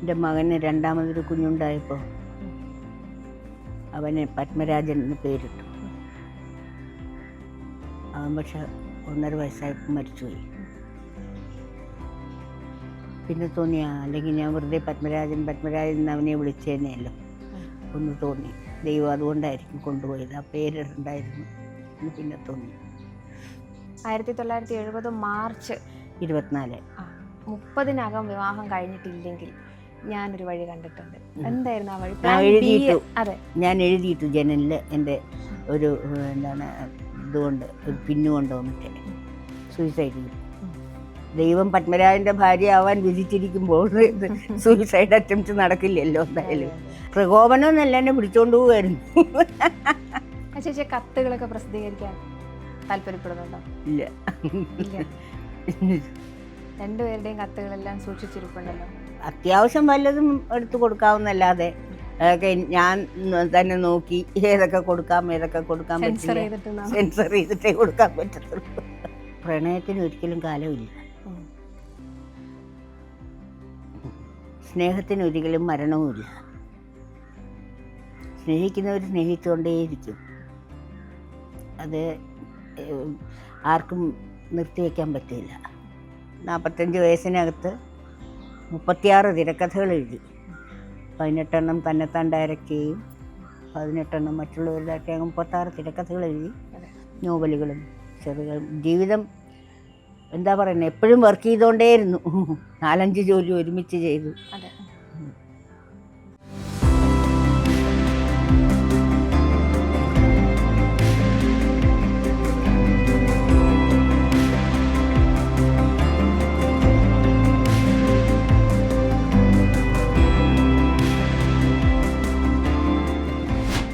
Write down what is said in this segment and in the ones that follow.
എൻ്റെ മകന് രണ്ടാമതൊരു കുഞ്ഞുണ്ടായപ്പോൾ അവന് പത്മരാജൻ എന്ന് പേരിട്ടു. അവൻ പക്ഷെ 1.5 വയസ്സായപ്പോൾ മരിച്ചുപോയി. പിന്നെ തോന്നിയാ അല്ലെങ്കിൽ ഞാൻ വെറുതെ പത്മരാജൻ എന്ന് അവനെ വിളിച്ചേനെയല്ലോ ഒന്ന് തോന്നി. ദൈവം അതുകൊണ്ടായിരിക്കും കൊണ്ടുപോയത്, ആ പേരിടണ്ടായിരുന്നു എന്ന് പിന്നെ തോന്നി. 1970 മാർച്ച് 24 30-നകം വിവാഹം കഴിഞ്ഞിട്ടില്ലെങ്കിൽ ഞാനൊരു വഴി കണ്ടിട്ടുണ്ട്. എന്തായിരുന്നു ആ വഴി? ഞാൻ എഴുതിയിട്ടു ജനലിൽ എൻ്റെ ഒരു എന്താണ് ഇതുകൊണ്ട് ഒരു പിന്നുകൊണ്ട് വന്നിട്ട് സൂയിസൈഡ് ചെയ്തു. ദൈവം പത്മരാജൻ്റെ ഭാര്യ ആവാൻ വിധിച്ചിരിക്കുമ്പോൾ സൂയിസൈഡ് അറ്റംപ്റ്റ് നടക്കില്ലല്ലോ. എന്തായാലും പ്രകോപനമൊന്നല്ല, എന്നെ പിടിച്ചോണ്ട് പോവായിരുന്നു. ചേച്ചി കത്തുകളൊക്കെ പ്രസിദ്ധീകരിക്കാൻ താല്പര്യപ്പെടുന്നുണ്ടോ? ഇല്ല. രണ്ടുപേരുടെയും കത്തുകളെല്ലാം സൂക്ഷിച്ചിരിപ്പുണ്ടല്ലോ. അത്യാവശ്യം വല്ലതും എടുത്തു കൊടുക്കാവുന്നല്ലാതെ അതൊക്കെ ഞാൻ തന്നെ നോക്കി ഏതൊക്കെ കൊടുക്കാൻ പറ്റില്ല, സെൻസർ ചെയ്തിട്ടേ കൊടുക്കാൻ പറ്റത്തുള്ളൂ. പ്രണയത്തിന് ഒരിക്കലും കാലമില്ല, സ്നേഹത്തിന് ഒരിക്കലും മരണവുമില്ല. സ്നേഹിക്കുന്നവർ സ്നേഹിച്ചുകൊണ്ടേയിരിക്കും. അത് ആർക്കും നിർത്തിവെക്കാൻ പറ്റില്ല. 45 വയസ്സിനകത്ത് 36 തിരക്കഥകൾ എഴുതി. 18 എണ്ണം തന്നെത്താൻ ഡയറക്റ്റ് ചെയ്യും, 18 എണ്ണം മറ്റുള്ളവരുടെയൊക്കെ 36 തിരക്കഥകൾ എഴുതി, നോവലുകളും ചെറുകളും. ജീവിതം എന്താ പറയുന്നത്, എപ്പോഴും വർക്ക് ചെയ്തുകൊണ്ടേയിരുന്നു. 4-5 ജോലി ഒരുമിച്ച് ചെയ്തു.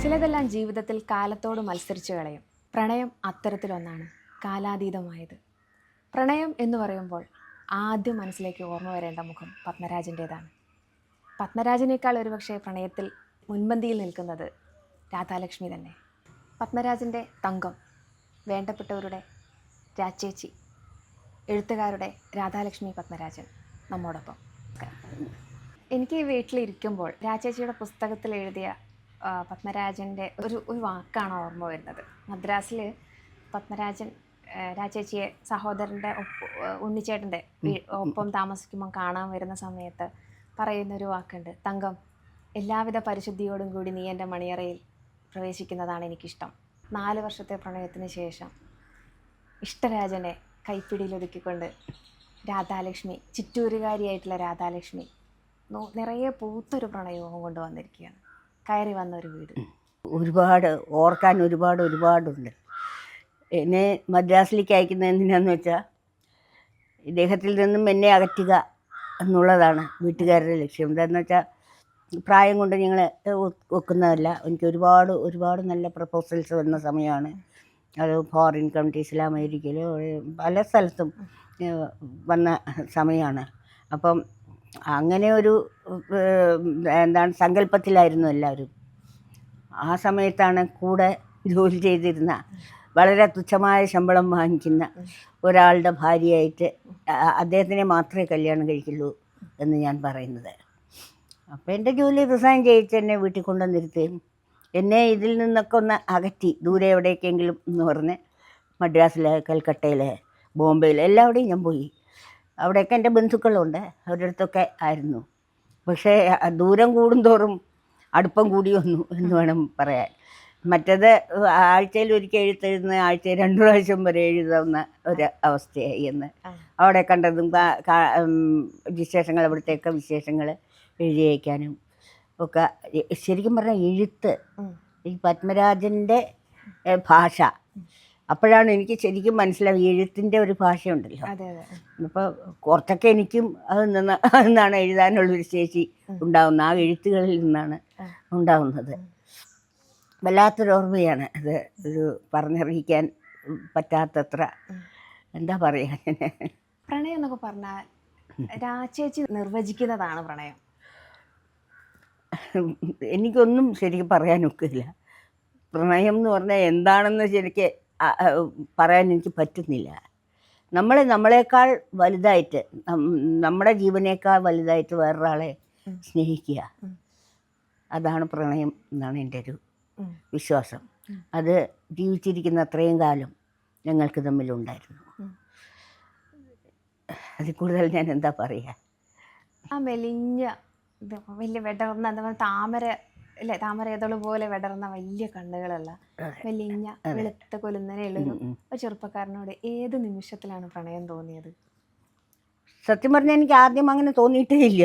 ചിലതെല്ലാം ജീവിതത്തിൽ കാലത്തോട് മത്സരിച്ച് കളയും. പ്രണയം അത്തരത്തിലൊന്നാണ്, കാലാതീതമായത്. പ്രണയം എന്ന് പറയുമ്പോൾ ആദ്യം മനസ്സിലേക്ക് ഓർമ്മ വരേണ്ട മുഖം പത്മരാജൻ്റേതാണ്. പത്മരാജനേക്കാൾ ഒരുപക്ഷെ പ്രണയത്തിൽ മുൻപന്തിയിൽ നിൽക്കുന്നത് രാധാലക്ഷ്മി തന്നെ. പത്മരാജൻ്റെ തങ്കം, വേണ്ടപ്പെട്ടവരുടെ രാച്ചേച്ചി, എഴുത്തുകാരുടെ രാധാലക്ഷ്മി പത്മരാജൻ നമ്മോടൊപ്പം. എനിക്ക് വീട്ടിലിരിക്കുമ്പോൾ രാച്ചേച്ചിയുടെ പുസ്തകത്തിൽ എഴുതിയ പത്മരാജൻ്റെ ഒരു വാക്കാണ് ഓർമ്മ വരുന്നത്. മദ്രാസിൽ പത്മരാജൻ രാച്ചേച്ചിയെ സഹോദരൻ്റെ ഉണ്ണിച്ചേട്ടൻ്റെ ഒപ്പം താമസിക്കുമ്പോൾ കാണാൻ വരുന്ന സമയത്ത് പറയുന്നൊരു വാക്കുണ്ട്, തങ്കം, എല്ലാവിധ പരിശുദ്ധിയോടും കൂടി നീ എൻ്റെ മണിയറയിൽ പ്രവേശിക്കുന്നതാണ് എനിക്കിഷ്ടം. 4 വർഷത്തെ പ്രണയത്തിന് ശേഷം ഇഷ്ടരാജനെ കൈപ്പിടിയിലൊതുക്കിക്കൊണ്ട് രാധാലക്ഷ്മി, ചിറ്റൂരുകാരിയായിട്ടുള്ള രാധാലക്ഷ്മി നിറയെ പൂത്തൊരു പ്രണയവും കൊണ്ടുവന്നിരിക്കുകയാണ്. കയറി വന്ന ഒരു വീട്. ഒരുപാട് ഓർക്കാൻ ഒരുപാടുണ്ട്. എന്നെ മദ്രാസിലേക്ക് അയക്കുന്നത് എന്തിനാന്ന് വെച്ചാൽ ഇദ്ദേഹത്തിൽ നിന്നും എന്നെ അകറ്റുക എന്നുള്ളതാണ് വീട്ടുകാരുടെ ലക്ഷ്യം. എന്താണെന്ന് വെച്ചാൽ പ്രായം കൊണ്ട് ഞങ്ങൾ ഒക്കുന്നതല്ല. എനിക്ക് ഒരുപാട് നല്ല പ്രപ്പോസൽസ് വന്ന സമയമാണ് അത്. ഫോറിൻ കൺട്രീസിൽ, അമേരിക്കയിൽ, പല സ്ഥലത്തും വന്ന സമയമാണ്. അപ്പം അങ്ങനെ ഒരു എന്താണ് സങ്കല്പത്തിലായിരുന്നു എല്ലാവരും. ആ സമയത്താണ് കൂടെ ജോലി ചെയ്തിരുന്ന, വളരെ തുച്ഛമായ ശമ്പളം വാങ്ങിക്കുന്ന ഒരാളുടെ ഭാര്യയായിട്ട് അദ്ദേഹത്തിനെ മാത്രമേ കല്യാണം കഴിക്കുള്ളൂ എന്ന് ഞാൻ പറയുന്നത്. അപ്പോൾ എൻ്റെ ജോലി റിസൈൻ ചെയ്യിച്ച് എന്നെ വീട്ടിൽ കൊണ്ടുവന്നിരുത്തുകയും എന്നെ ഇതിൽ നിന്നൊക്കെ ഒന്ന് അകറ്റി ദൂരെ എവിടേക്കെങ്കിലും എന്ന് പറഞ്ഞ് മദ്രാസിൽ, കൽക്കട്ടയിൽ, ബോംബെയിൽ എല്ലാവിടെയും ഞാൻ പോയി. അവിടെയൊക്കെ എൻ്റെ ബന്ധുക്കളുണ്ട്, അവരുടെ അടുത്തൊക്കെ ആയിരുന്നു. പക്ഷേ ദൂരം കൂടുന്തോറും അടുപ്പം കൂടി വന്നു എന്ന് വേണം പറയാൻ. മറ്റേത് ആഴ്ചയിൽ ഒരിക്കൽ എഴുത്തെഴുതുന്ന ആഴ്ചയിൽ 2 പ്രാവശ്യം വരെ എഴുതാവുന്ന ഒരു അവസ്ഥയായി എന്ന്. അവിടെ കണ്ടതും വിശേഷങ്ങൾ, അവിടുത്തെയൊക്കെ വിശേഷങ്ങൾ എഴുതി അയക്കാനും ഒക്കെ. ശരിക്കും പറഞ്ഞാൽ എഴുത്ത്, ഈ പത്മരാജൻ്റെ ഭാഷ, അപ്പോഴാണ് എനിക്ക് ശരിക്കും മനസ്സിലാവും എഴുത്തിൻ്റെ ഒരു ഭാഷയുണ്ടല്ലോ. അപ്പോൾ കുറച്ചൊക്കെ എനിക്കും നിന്നാണ് എഴുതാനുള്ളൊരു ശേഷി ഉണ്ടാകുന്നത്. ആ എഴുത്തുകളിൽ നിന്നാണ് ഉണ്ടാകുന്നത്. വല്ലാത്തൊരോർമ്മയാണ് അത്. ഒരു പറഞ്ഞറിയിക്കാൻ പറ്റാത്തത്ര എന്താ പറയുക. പ്രണയം എന്നൊക്കെ പറഞ്ഞാൽ രാച്ചേച്ചി നിർവചിക്കുന്നതാണ് പ്രണയം. എനിക്കൊന്നും ശരിക്കും പറയാനൊക്കില്ല. പ്രണയം എന്ന് പറഞ്ഞാൽ എന്താണെന്ന് ശരിക്ക് പറയാൻ എനിക്ക് പറ്റുന്നില്ല. നമ്മളെക്കാൾ വലുതായിട്ട്, നമ്മുടെ ജീവനേക്കാൾ വലുതായിട്ട് വേറൊരാളെ സ്നേഹിക്കുക. അതാണ് പ്രണയം എന്നാണ് എൻ്റെ ഒരു വിശ്വാസം. അത് ജീവിച്ചിരിക്കുന്ന അത്രയും കാലം ഞങ്ങൾക്ക് തമ്മിലുണ്ടായിരുന്നു. അതിൽ കൂടുതൽ ഞാൻ എന്താ പറയുക. ആ മെലിഞ്ഞ ഇത് വലിയ വെടർന്ന എന്താ പറയുക, താമര അല്ലേ, താമര ഏതോള് പോലെ വെടർന്ന വലിയ കണ്ണുകളുള്ള മെലിഞ്ഞ വെളുത്ത കൊലുന്നനെയുള്ളൊരു ചെറുപ്പക്കാരനോട് ഏത് നിമിഷത്തിലാണ് പ്രണയം തോന്നിയത്? സത്യം പറഞ്ഞാൽ എനിക്ക് ആദ്യം അങ്ങനെ തോന്നിയിട്ടേ ഇല്ല.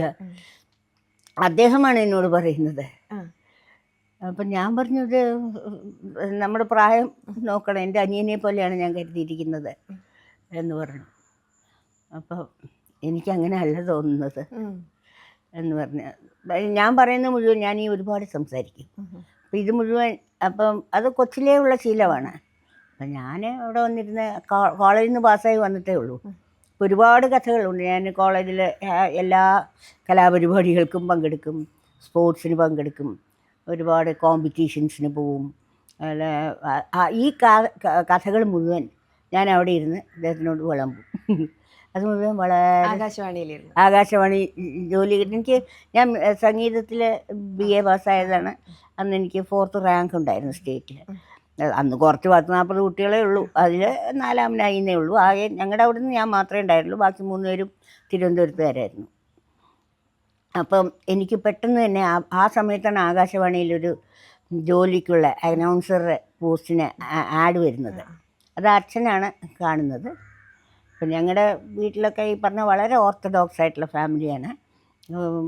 അദ്ദേഹമാണ് എന്നോട് പറയുന്നത്. അപ്പം ഞാൻ പറഞ്ഞത് നമ്മുടെ പ്രായം നോക്കണം, എൻ്റെ അനിയനെ പോലെയാണ് ഞാൻ കരുതിയിരിക്കുന്നത് എന്ന് പറഞ്ഞു. അപ്പോൾ എനിക്കങ്ങനെ അല്ല തോന്നുന്നത് എന്ന് പറഞ്ഞാൽ, ഞാൻ പറയുന്നത് മുഴുവൻ ഞാൻ ഒരുപാട് സംസാരിക്കും. അപ്പം ഇത് മുഴുവൻ അപ്പം അത് കൊച്ചിലേ ഉള്ള ശീലമാണ്. അപ്പം ഞാൻ അവിടെ വന്നിരുന്ന് കോളേജിൽ നിന്ന് പാസ്സായി വന്നിട്ടേ ഉള്ളൂ. ഒരുപാട് കഥകളുണ്ട്. ഞാൻ കോളേജിൽ എല്ലാ കലാപരിപാടികൾക്കും പങ്കെടുക്കും, സ്പോർട്സിന് പങ്കെടുക്കും, ഒരുപാട് കോമ്പറ്റീഷൻസിന് പോവും. അല്ല, ഈ കഥകൾ മുഴുവൻ ഞാൻ അവിടെ ഇരുന്ന് അദ്ദേഹത്തിനോട് വിളമ്പും. അത് മുഴുവൻ വളരെ ആകാശവാണി ജോലി കിട്ടി. ഞാൻ സംഗീതത്തിൽ BA പാസ്സായതാണ്. അന്ന് എനിക്ക് 4th റാങ്ക് ഉണ്ടായിരുന്നു സ്റ്റേറ്റിൽ. അന്ന് കുറച്ച് 40-40 കുട്ടികളേ ഉള്ളൂ. അതിൽ 4ാമനായിന്നേ ഉള്ളൂ. ആകെ ഞങ്ങളുടെ അവിടെ നിന്ന് ഞാൻ മാത്രമേ ഉണ്ടായിരുന്നുള്ളൂ. ബാക്കി 3 പേരും തിരുവനന്തപുരത്തുകാരായിരുന്നു. അപ്പം എനിക്ക് പെട്ടെന്ന് തന്നെ ആ സമയത്താണ് ആകാശവാണിയിലൊരു ജോലിക്കുള്ള അനൗൺസറുടെ പോസ്റ്റിന് ആഡ് വരുന്നത്. അത് അച്ഛനാണ് കാണുന്നത്. അപ്പം ഞങ്ങളുടെ വീട്ടിലൊക്കെ ഈ പറഞ്ഞ വളരെ ഓർത്തഡോക്സ് ആയിട്ടുള്ള ഫാമിലിയാണ്.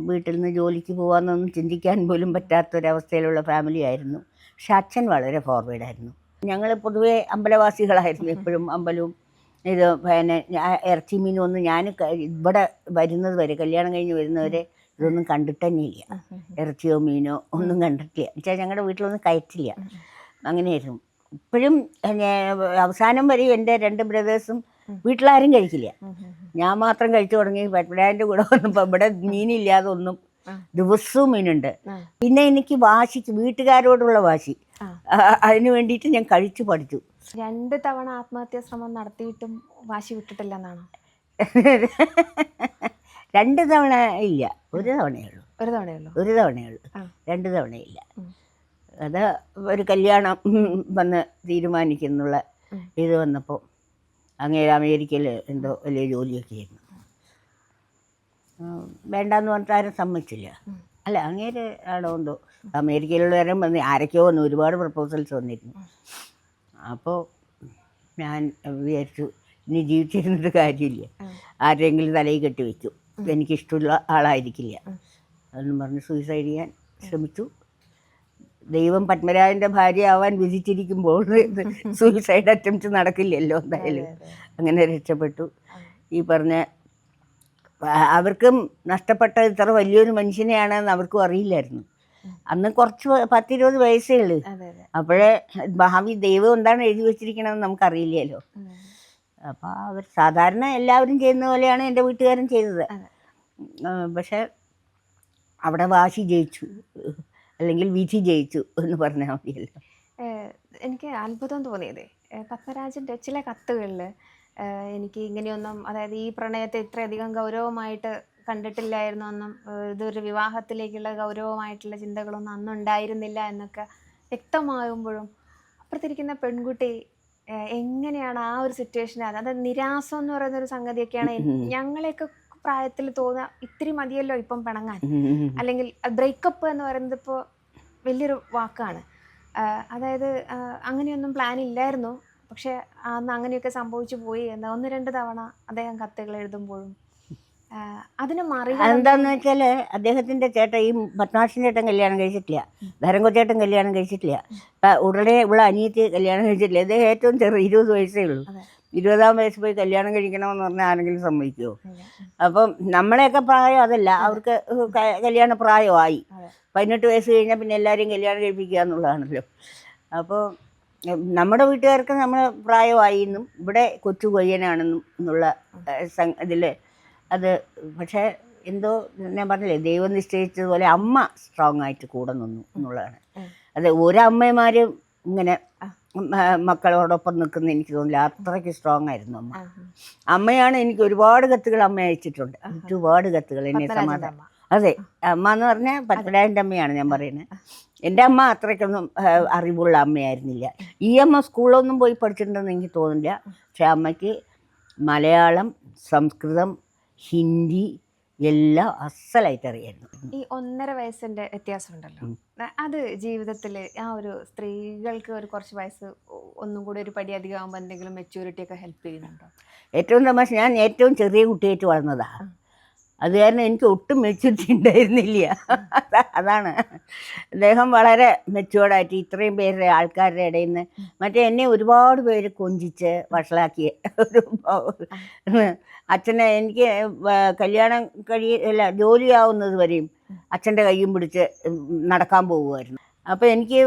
വീട്ടിൽ നിന്ന് ജോലിക്ക് പോകാമെന്നൊന്നും ചിന്തിക്കാൻ പോലും പറ്റാത്തൊരവസ്ഥയിലുള്ള ഫാമിലി ആയിരുന്നു. പക്ഷെ അച്ഛൻ വളരെ ഫോർവേഡായിരുന്നു. ഞങ്ങൾ പൊതുവേ അമ്പലവാസികളായിരുന്നു. എപ്പോഴും അമ്പലവും ഇത് പിന്നെ ഇറച്ചി മീനും ഒന്നും ഞാൻ ഇവിടെ വരുന്നത് വരെ, കല്യാണം കഴിഞ്ഞ് വരുന്നവരെ ഇതൊന്നും കണ്ടിട്ട് തന്നെയില്ല. ഇറച്ചിയോ മീനോ ഒന്നും കണ്ടിട്ടില്ല. എന്നുവെച്ചാൽ ഞങ്ങളുടെ വീട്ടിലൊന്നും കയറ്റില്ല. അങ്ങനെയായിരുന്നു. ഇപ്പോഴും അവസാനം വരെ എൻ്റെ 2 ബ്രദേഴ്സും വീട്ടിലാരും കഴിക്കില്ല. ഞാൻ മാത്രം കഴിച്ചു തുടങ്ങി. പത്മരാജൻ്റെ കൂടെ വന്നപ്പോൾ ഇവിടെ മീനില്ലാതെ ഒന്നും, ദിവസവും മീനുണ്ട്. പിന്നെ എനിക്ക് വാശിക്ക്, വീട്ടുകാരോടുള്ള വാശി, അതിന് വേണ്ടിയിട്ട് ഞാൻ കഴിച്ചു പഠിച്ചു. 2 തവണ ആത്മഹത്യാ ശ്രമം നടത്തിയിട്ടും വാശി വിട്ടിട്ടില്ല എന്നാണോ? 2 തവണ ഇല്ല, ഒരു തവണയേ ഉള്ളൂ. ഒരു തവണയുള്ളൂ. 2 തവണയില്ല. അത് ഒരു കല്യാണം വന്ന് തീരുമാനിക്കുന്നുള്ള ഇത് വന്നപ്പോൾ അങ്ങേര് അമേരിക്കയിൽ എന്തോ വലിയ ജോലിയൊക്കെ ആയിരുന്നു. വേണ്ടാന്ന് പറഞ്ഞിട്ട് ആരും സമ്മതിച്ചില്ല. അല്ല, അങ്ങേര് ആണോ എന്തോ അമേരിക്കയിലുള്ളവരും വന്ന് ആരൊക്കെയോ വന്നു, ഒരുപാട് പ്രപ്പോസൽസ് വന്നിരുന്നു. അപ്പോൾ ഞാൻ വിചാരിച്ചു ഇനി ജീവിച്ചിരുന്നിട്ട് കാര്യമില്ല, ആരെങ്കിലും തലയിൽ കെട്ടി വയ്ക്കും, എനിക്കിഷ്ടമുള്ള ആളായിരിക്കില്ല അതെന്ന് പറഞ്ഞ് സൂയിസൈഡ് ചെയ്യാൻ ശ്രമിച്ചു. ദൈവം പത്മരാജൻ്റെ ഭാര്യ ആവാൻ വിധിച്ചിരിക്കുമ്പോൾ സൂയിസൈഡ് അറ്റംപ്റ്റ് നടക്കില്ലല്ലോ എന്തായാലും. അങ്ങനെ രക്ഷപ്പെട്ടു. ഈ പറഞ്ഞ അവർക്കും നഷ്ടപ്പെട്ട ഇത്ര വലിയൊരു മനുഷ്യനെയാണെന്ന് അവർക്കും അറിയില്ലായിരുന്നു. അന്ന് കുറച്ച് 10-20 വയസ്സേ ഉള്ളൂ. അപ്പോഴേ ഭാവി ദൈവം എന്താണ് എഴുതി വെച്ചിരിക്കണമെന്ന് നമുക്കറിയില്ലല്ലോ. അപ്പോൾ അവർ സാധാരണ എല്ലാവരും ചെയ്യുന്ന പോലെയാണ് എൻ്റെ വീട്ടുകാരും ചെയ്തത്. പക്ഷെ അവിടെ വാശി ജയിച്ചു, അല്ലെങ്കിൽ വിധി ജയിച്ചു എന്ന് പറഞ്ഞാൽ മതിയല്ലോ. എനിക്ക് അത്ഭുതം തോന്നിയത് പത്മരാജൻ്റെ ചില കത്തുകളിൽ എനിക്ക് ഇങ്ങനെയൊന്നും, അതായത് ഈ പ്രണയത്തെ ഇത്രയധികം ഗൗരവമായിട്ട് കണ്ടിട്ടില്ലായിരുന്നു എന്നും ഇതൊരു വിവാഹത്തിലേക്കുള്ള ഗൗരവമായിട്ടുള്ള ചിന്തകളൊന്നും അന്നുണ്ടായിരുന്നില്ല എന്നൊക്കെ വ്യക്തമാകുമ്പോഴും അപ്പുറത്തിരിക്കുന്ന പെൺകുട്ടി എങ്ങനെയാണ് ആ ഒരു സിറ്റുവേഷൻ, അത് നിരാസം എന്ന് പറയുന്നൊരു സംഗതിയൊക്കെയാണ് ഞങ്ങളെയൊക്കെ പ്രായത്തിൽ തോന്നുക. ഇത്തിരി മതിയല്ലോ ഇപ്പം പിണങ്ങാൻ, അല്ലെങ്കിൽ ബ്രേക്കപ്പ് എന്ന് പറയുന്നത് ഇപ്പോൾ വലിയൊരു വാക്കാണ്. അതായത് അങ്ങനെയൊന്നും പ്ലാൻ ഇല്ലായിരുന്നു, പക്ഷെ അന്ന് അങ്ങനെയൊക്കെ സംഭവിച്ചു പോയി എന്ന് 1-2 തവണ അദ്ദേഹം കത്തുകൾ എഴുതുമ്പോഴും അതിന് എന്താന്ന് വെച്ചാൽ അദ്ദേഹത്തിൻ്റെ ചേട്ടൻ, ഈ പത്മനാഭൻ ചേട്ടൻ കല്യാണം കഴിച്ചിട്ടില്ല, ധരംകൊച്ചേട്ടൻ കല്യാണം കഴിച്ചിട്ടില്ല, ഉടനെ ഇവിടെ അനിയത്തി കല്യാണം കഴിച്ചിട്ടില്ല. ഇത് ഏറ്റവും ചെറു 20 വയസ്സേ ഉള്ളൂ. 20-ാം വയസ്സ് പോയി കല്യാണം കഴിക്കണമെന്ന് പറഞ്ഞാൽ ആരെങ്കിലും സമ്മതിക്കുമോ? അപ്പം നമ്മളെയൊക്കെ പ്രായം അതല്ല, അവർക്ക് കല്യാണ പ്രായമായി. 18 വയസ്സ് കഴിഞ്ഞാൽ പിന്നെ എല്ലാവരെയും കല്യാണം കഴിപ്പിക്കുക എന്നുള്ളതാണല്ലോ. അപ്പോൾ നമ്മുടെ വീട്ടുകാർക്ക് നമ്മൾ പ്രായമായി എന്നും ഇവിടെ കൊച്ചു കൊയ്യനാണെന്നും എന്നുള്ള ഇതിൽ അത്. പക്ഷേ എന്തോ ഞാൻ പറഞ്ഞില്ലേ, ദൈവം നിശ്ചയിച്ചതുപോലെ അമ്മ സ്ട്രോങ് ആയിട്ട് കൂടെ നിന്നു എന്നുള്ളതാണ്. അത് ഒരമ്മമാരും ഇങ്ങനെ മക്കളോടൊപ്പം നിൽക്കുന്ന എനിക്ക് തോന്നില്ല. അത്രയ്ക്ക് സ്ട്രോങ് ആയിരുന്നു അമ്മയാണ്. എനിക്ക് ഒരുപാട് കത്തുകൾ അമ്മ അയച്ചിട്ടുണ്ട്, ഒരുപാട് കത്തുകൾ എന്നെ സമാധാനം. അതെ, അമ്മ എന്ന് പറഞ്ഞാൽ പത്മരാജൻ്റെ അമ്മയാണ് ഞാൻ പറയുന്നത്. എൻ്റെ അമ്മ അത്രയ്ക്കൊന്നും അറിവുള്ള അമ്മയായിരുന്നില്ല. ഈ അമ്മ സ്കൂളിലൊന്നും പോയി പഠിച്ചിട്ടുണ്ടെന്ന് എനിക്ക് തോന്നുന്നില്ല. പക്ഷെ അമ്മയ്ക്ക് മലയാളം, സംസ്കൃതം, ഹിന്ദി എല്ലാം അസലായിട്ട് അറിയായിരുന്നു. ഈ 1.5 വയസ്സിന്റെ വ്യത്യാസം ഉണ്ടല്ലോ, അത് ജീവിതത്തിൽ ആ ഒരു സ്ത്രീകൾക്ക് ഒരു കുറച്ച് വയസ്സ് ഒന്നും കൂടി ഒരു പടി അധികം ആകുമ്പോൾ എന്തെങ്കിലും മെച്യൂരിറ്റി ഒക്കെ ഹെൽപ്പ് ചെയ്യുന്നുണ്ടോ? ഏറ്റവും തമാശ, ഞാൻ ഏറ്റവും ചെറിയ കുട്ടിയായിട്ട് വളർന്നതാണ്. അത് കാരണം എനിക്ക് ഒട്ടും മെച്യൂരിറ്റി ഉണ്ടായിരുന്നില്ല. അതാണ്. അദ്ദേഹം വളരെ മെച്യൂർഡായിട്ട് ഇത്രയും പേരുടെ ആൾക്കാരുടെ ഇടയിൽ നിന്ന് മറ്റേ എന്നെ ഒരുപാട് പേര് കൊഞ്ചിച്ച് വഷളാക്കിയ ഒരു അച്ഛനെ എനിക്ക് കല്യാണം അല്ല ജോലിയാവുന്നത് വരെയും അച്ഛൻ്റെ കയ്യും പിടിച്ച് നടക്കാൻ പോകുമായിരുന്നു. അപ്പോൾ എനിക്ക്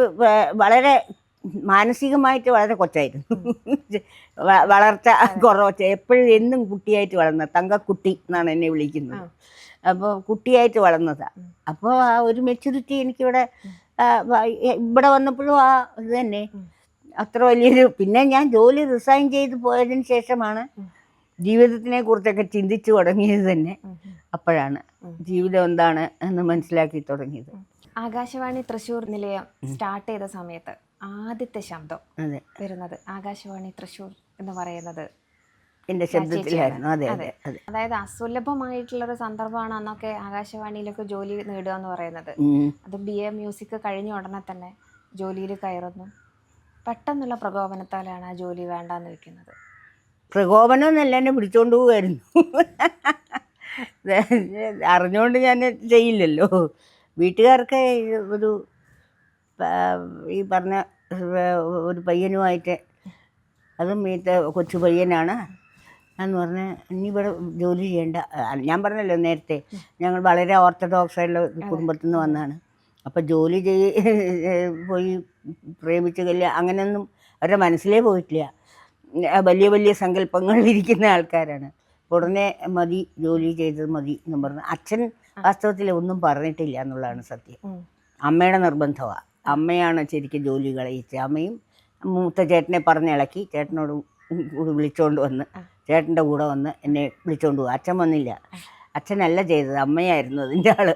വളരെ മാനസികമായിട്ട് വളരെ കൊച്ചായിരുന്നു. വളർച്ച കുറച്ച്, എപ്പോഴും എന്നും കുട്ടിയായിട്ട് വളർന്ന തങ്കക്കുട്ടി എന്നാണ് എന്നെ വിളിക്കുന്നത്. അപ്പോൾ കുട്ടിയായിട്ട് വളർന്നതാണ്. അപ്പോൾ ആ ഒരു മെച്യൂരിറ്റി എനിക്കിവിടെ ഇവിടെ വന്നപ്പോഴും ആ ഇത് തന്നെ അത്ര വലിയൊരു. പിന്നെ ഞാൻ ജോലി റിസൈൻ ചെയ്ത് പോയതിന് ശേഷമാണ് ജീവിതത്തിനെ കുറിച്ചൊക്കെ ചിന്തിച്ചു തുടങ്ങിയത് തന്നെ. അപ്പോഴാണ് ജീവിതം എന്താണ് എന്ന് മനസ്സിലാക്കി തുടങ്ങിയത്. ആകാശവാണി തൃശ്ശൂർ നിലയം സ്റ്റാർട്ട് ചെയ്ത സമയത്ത് ആദ്യത്തെ ശബ്ദം വരുന്നത് ആകാശവാണി തൃശ്ശൂർ എന്ന് പറയുന്നത് എൻ്റെ ശബ്ദത്തിലായിരുന്നു. അതെ അതെ അതെ. അതായത് അസുലഭമായിട്ടുള്ളൊരു സന്ദർഭമാണ് അന്നൊക്കെ ആകാശവാണിയിലൊക്കെ ജോലി നേടുക എന്ന് പറയുന്നത്. അത് BA മ്യൂസിക് കഴിഞ്ഞ ഉടനെ തന്നെ ജോലിയിൽ കയറുന്നു. പെട്ടെന്നുള്ള പ്രകോപനത്താലാണ് ആ ജോലി വേണ്ടാന്ന് വെക്കുന്നത്. പ്രകോപനം എന്നല്ല, എന്നെ പിടിച്ചോണ്ട് പോവുമായിരുന്നു. അറിഞ്ഞുകൊണ്ട് ഞാൻ ചെയ്യില്ലല്ലോ. വീട്ടുകാർക്ക് ഒരു ഈ പറഞ്ഞ ഒരു പയ്യനുമായിട്ട്, അതും കൊച്ചു പയ്യനാണ് എന്ന് പറഞ്ഞാൽ ഇനി ഇവിടെ ജോലി ചെയ്യേണ്ട. ഞാൻ പറഞ്ഞല്ലോ നേരത്തെ, ഞങ്ങൾ വളരെ ഓർത്തഡോക്സ് ആയിട്ടുള്ള കുടുംബത്തിൽ നിന്ന് വന്നതാണ്. അപ്പോൾ ജോലി പോയി പ്രേമിച്ച് അങ്ങനെയൊന്നും അവരുടെ മനസ്സിലേ പോയിട്ടില്ല. വലിയ വലിയ സങ്കല്പങ്ങളിലിരിക്കുന്ന ആൾക്കാരാണ്. ഉടനെ മതി, ജോലി ചെയ്തത് മതി എന്ന് പറഞ്ഞു. അച്ഛൻ വാസ്തവത്തിൽ ഒന്നും പറഞ്ഞിട്ടില്ല എന്നുള്ളതാണ് സത്യം. അമ്മയുടെ നിർബന്ധമാണ്. അമ്മയാണ് ശരിക്കും ജോലി കളയിച്ചത്. അമ്മയും മൂത്ത ചേട്ടനെ പറഞ്ഞിളക്കി ചേട്ടനോട് വിളിച്ചോണ്ട് വന്ന്, ചേട്ടൻ്റെ കൂടെ വന്ന് എന്നെ വിളിച്ചോണ്ട് പോകും. അച്ഛൻ വന്നില്ല. അച്ഛനല്ല ചെയ്തത്, അമ്മയായിരുന്നു അതിൻ്റെ ആള്.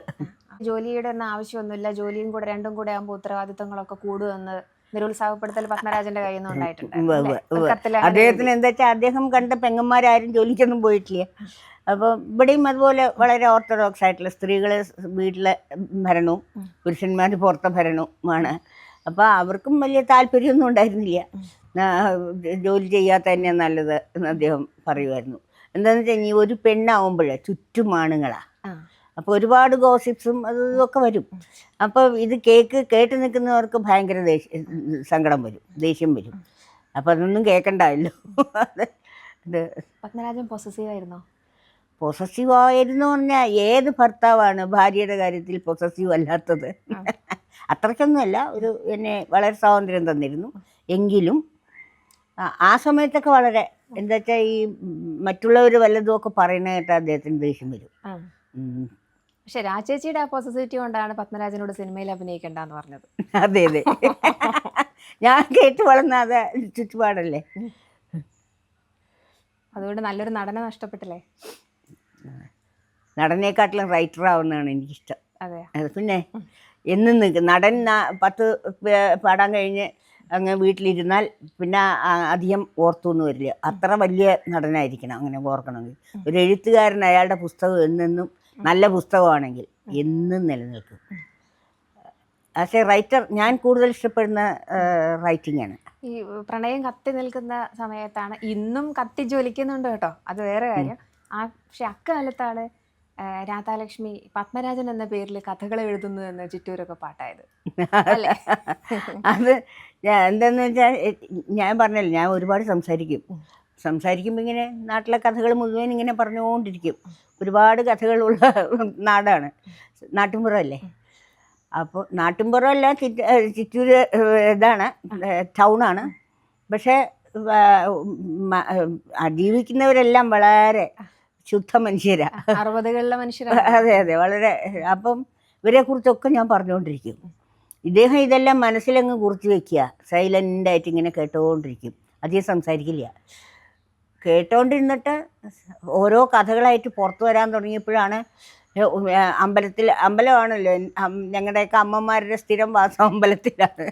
ജോലിയുടെ ഒന്നും ആവശ്യമൊന്നുമില്ല, ജോലിയും കൂടെ രണ്ടും കൂടെ ആകുമ്പോൾ ഉത്തരവാദിത്തങ്ങളൊക്കെ കൂടുമെന്ന് നിരുത്സാഹപ്പെടുത്തൽ പത്മരാജന്റെ കയ്യിൽ നിന്ന് ഉണ്ടായിട്ടുണ്ട്. അദ്ദേഹത്തിന് എന്താ വെച്ചാൽ അദ്ദേഹം കണ്ട പെങ്ങന്മാരാരും ജോലിക്കൊന്നും പോയിട്ടില്ല. അപ്പോൾ ഇവിടെയും അതുപോലെ വളരെ ഓർത്തഡോക്സ് ആയിട്ടുള്ള സ്ത്രീകൾ വീട്ടിലെ ഭരണവും പുരുഷന്മാർ പുറത്തെ ഭരണവുമാണ്. അപ്പോൾ അവർക്കും വലിയ താല്പര്യമൊന്നും ഉണ്ടായിരുന്നില്ല. ജോലി ചെയ്യാത്ത തന്നെയാണ് നല്ലത് എന്ന് അദ്ദേഹം പറയുമായിരുന്നു. എന്താണെന്ന് വെച്ചാൽ ഇനി ഒരു പെണ്ണാവുമ്പോഴേ ചുറ്റും ആണുങ്ങളാണ്. അപ്പോൾ ഒരുപാട് ഗോസിപ്സും അതൊക്കെ വരും. അപ്പോൾ ഇത് കേട്ട് നിൽക്കുന്നവർക്ക് ഭയങ്കര സങ്കടം വരും, ദേഷ്യം വരും. അപ്പോൾ അതൊന്നും കേൾക്കണ്ടല്ലോ. പത്മരാജൻ പൊസസീവായിരുന്നോ? പൊസസീവായിരുന്നു പറഞ്ഞാൽ ഏത് ഭർത്താവാണ് ഭാര്യയുടെ കാര്യത്തിൽ പൊസസീവ് അല്ലാത്തത്? അത്രയ്ക്കൊന്നുമല്ല, എന്നെ വളരെ സ്വാതന്ത്ര്യം തന്നിരുന്നു. എങ്കിലും ആ സമയത്തൊക്കെ വളരെ എന്താ വെച്ചാൽ ഈ മറ്റുള്ളവർ വല്ലതുമൊക്കെ പറയുന്ന കേട്ടാൽ അദ്ദേഹത്തിന് ദേഷ്യം വരും. പക്ഷെ രാജേച്ചിയുടെ ആ പോസിറ്റിവിറ്റി കൊണ്ടാണ് പത്മരാജനോട് സിനിമയിൽ അഭിനയിക്കണ്ടെന്ന് പറഞ്ഞത്. അതെ അതെ, ഞാൻ കേട്ട് വളർന്ന അത് ചുറ്റുപാടല്ലേ. അതുകൊണ്ട് നല്ലൊരു നടനെ നഷ്ടപ്പെട്ടില്ലേ? നടനേക്കാട്ടിലും റൈറ്റർ ആവുന്നതാണ് എനിക്കിഷ്ടം. അതെ, പിന്നെ എന്നും നിൽക്കും നടൻ 10 പാടാൻ കഴിഞ്ഞ് അങ്ങ് വീട്ടിലിരുന്നാൽ പിന്നെ അധികം ഓർത്തൊന്നും വരില്ല. അത്ര വലിയ നടനായിരിക്കണം അങ്ങനെ ഓർക്കണമെങ്കിൽ. ഒരു എഴുത്തുകാരൻ അയാളുടെ പുസ്തകം എന്നെന്നും നല്ല പുസ്തകമാണെങ്കിൽ എന്നും നിലനിൽക്കും. പക്ഷേ റൈറ്റർ ഞാൻ കൂടുതൽ ഇഷ്ടപ്പെടുന്ന റൈറ്റിംഗ് ആണ്. ഈ പ്രണയം കത്തി നിൽക്കുന്ന സമയത്താണ്, ഇന്നും കത്തി ജ്വലിക്കുന്നുണ്ട് കേട്ടോ, അത് വേറെ കാര്യം. പക്ഷെ അക്കാലത്താണ് രാധാലക്ഷ്മി പത്മരാജൻ എന്ന പേരിൽ കഥകൾ എഴുതുന്നതെന്ന് ചിറ്റൂരൊക്കെ പാട്ടായത്. അത് എന്താന്ന് വെച്ചാൽ ഞാൻ പറഞ്ഞല്ലോ, ഞാൻ ഒരുപാട് സംസാരിക്കുമ്പോൾ ഇങ്ങനെ നാട്ടിലെ കഥകൾ മുഴുവൻ ഇങ്ങനെ പറഞ്ഞുകൊണ്ടിരിക്കും. ഒരുപാട് കഥകളുള്ള നാടാണ്, നാട്ടിൻപുറമല്ലേ. അപ്പോൾ നാട്ടിൻപുറമല്ല, ചിറ്റൂർ ഇതാണ്, ടൗണാണ്. പക്ഷേ ജീവിക്കുന്നവരെല്ലാം വളരെ ശുദ്ധ മനുഷ്യരാണ്, 60കളിലെ മനുഷ്യരാണ്. അതെ അതെ, വളരെ. അപ്പം ഇവരെ കുറിച്ചൊക്കെ ഞാൻ പറഞ്ഞുകൊണ്ടിരിക്കും. ഇദ്ദേഹം ഇതെല്ലാം മനസ്സിലങ്ങ് കുറിച്ച് വെക്കുക, സൈലൻ്റായിട്ട് ഇങ്ങനെ കേട്ടുകൊണ്ടിരിക്കും, അധികം സംസാരിക്കില്ല. കേട്ടോണ്ടിരുന്നിട്ട് ഓരോ കഥകളായിട്ട് പുറത്തു വരാൻ തുടങ്ങിയപ്പോഴാണ് അമ്പലമാണല്ലോ ഞങ്ങളുടെയൊക്കെ അമ്മമാരുടെ സ്ഥിരം വാസം അമ്പലത്തിലാണ്.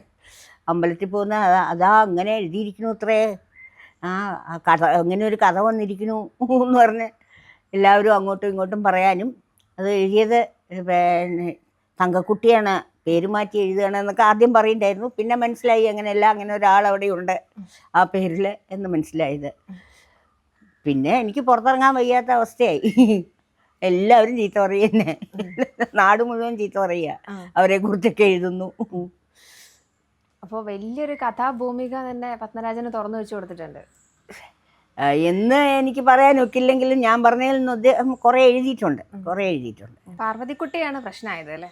അമ്പലത്തിൽ പോകുന്ന അതാ അങ്ങനെ എഴുതിയിരിക്കണു അത്രേ. ആ കഥ അങ്ങനെ ഒരു കഥ വന്നിരിക്കണു എന്ന് പറഞ്ഞ് എല്ലാവരും അങ്ങോട്ടും ഇങ്ങോട്ടും പറയാനും, അത് എഴുതിയത് പിന്നെ തങ്കക്കുട്ടിയാണ്, പേര് മാറ്റി എഴുതുകയാണ് എന്നൊക്കെ ആദ്യം പറയുന്നുണ്ടായിരുന്നു. പിന്നെ മനസ്സിലായി അങ്ങനെയല്ല, അങ്ങനെ ഒരാളവിടെ ഉണ്ട് ആ പേരിൽ എന്ന് മനസ്സിലായത്. പിന്നെ എനിക്ക് പുറത്തിറങ്ങാൻ വയ്യാത്ത അവസ്ഥയായി. എല്ലാവരും ചീത്ത പറയുന്നേ, നാട് മുഴുവൻ ചീത്ത പറയുക, അവരെ കുറിച്ചൊക്കെ എഴുതുന്നു. അപ്പോൾ വലിയൊരു കഥാഭൂമിക തന്നെ പത്മരാജന് തുറന്നു വെച്ചു കൊടുത്തിട്ടുണ്ട് എന്ന് എനിക്ക് പറയാൻ ഒക്കില്ലെങ്കിലും ഞാൻ പറഞ്ഞതിൽ നിന്ന് അദ്ദേഹം കുറേ എഴുതിയിട്ടുണ്ട്. പാർവതിക്കുട്ടിയാണ് പ്രശ്നമായത് അല്ലേ?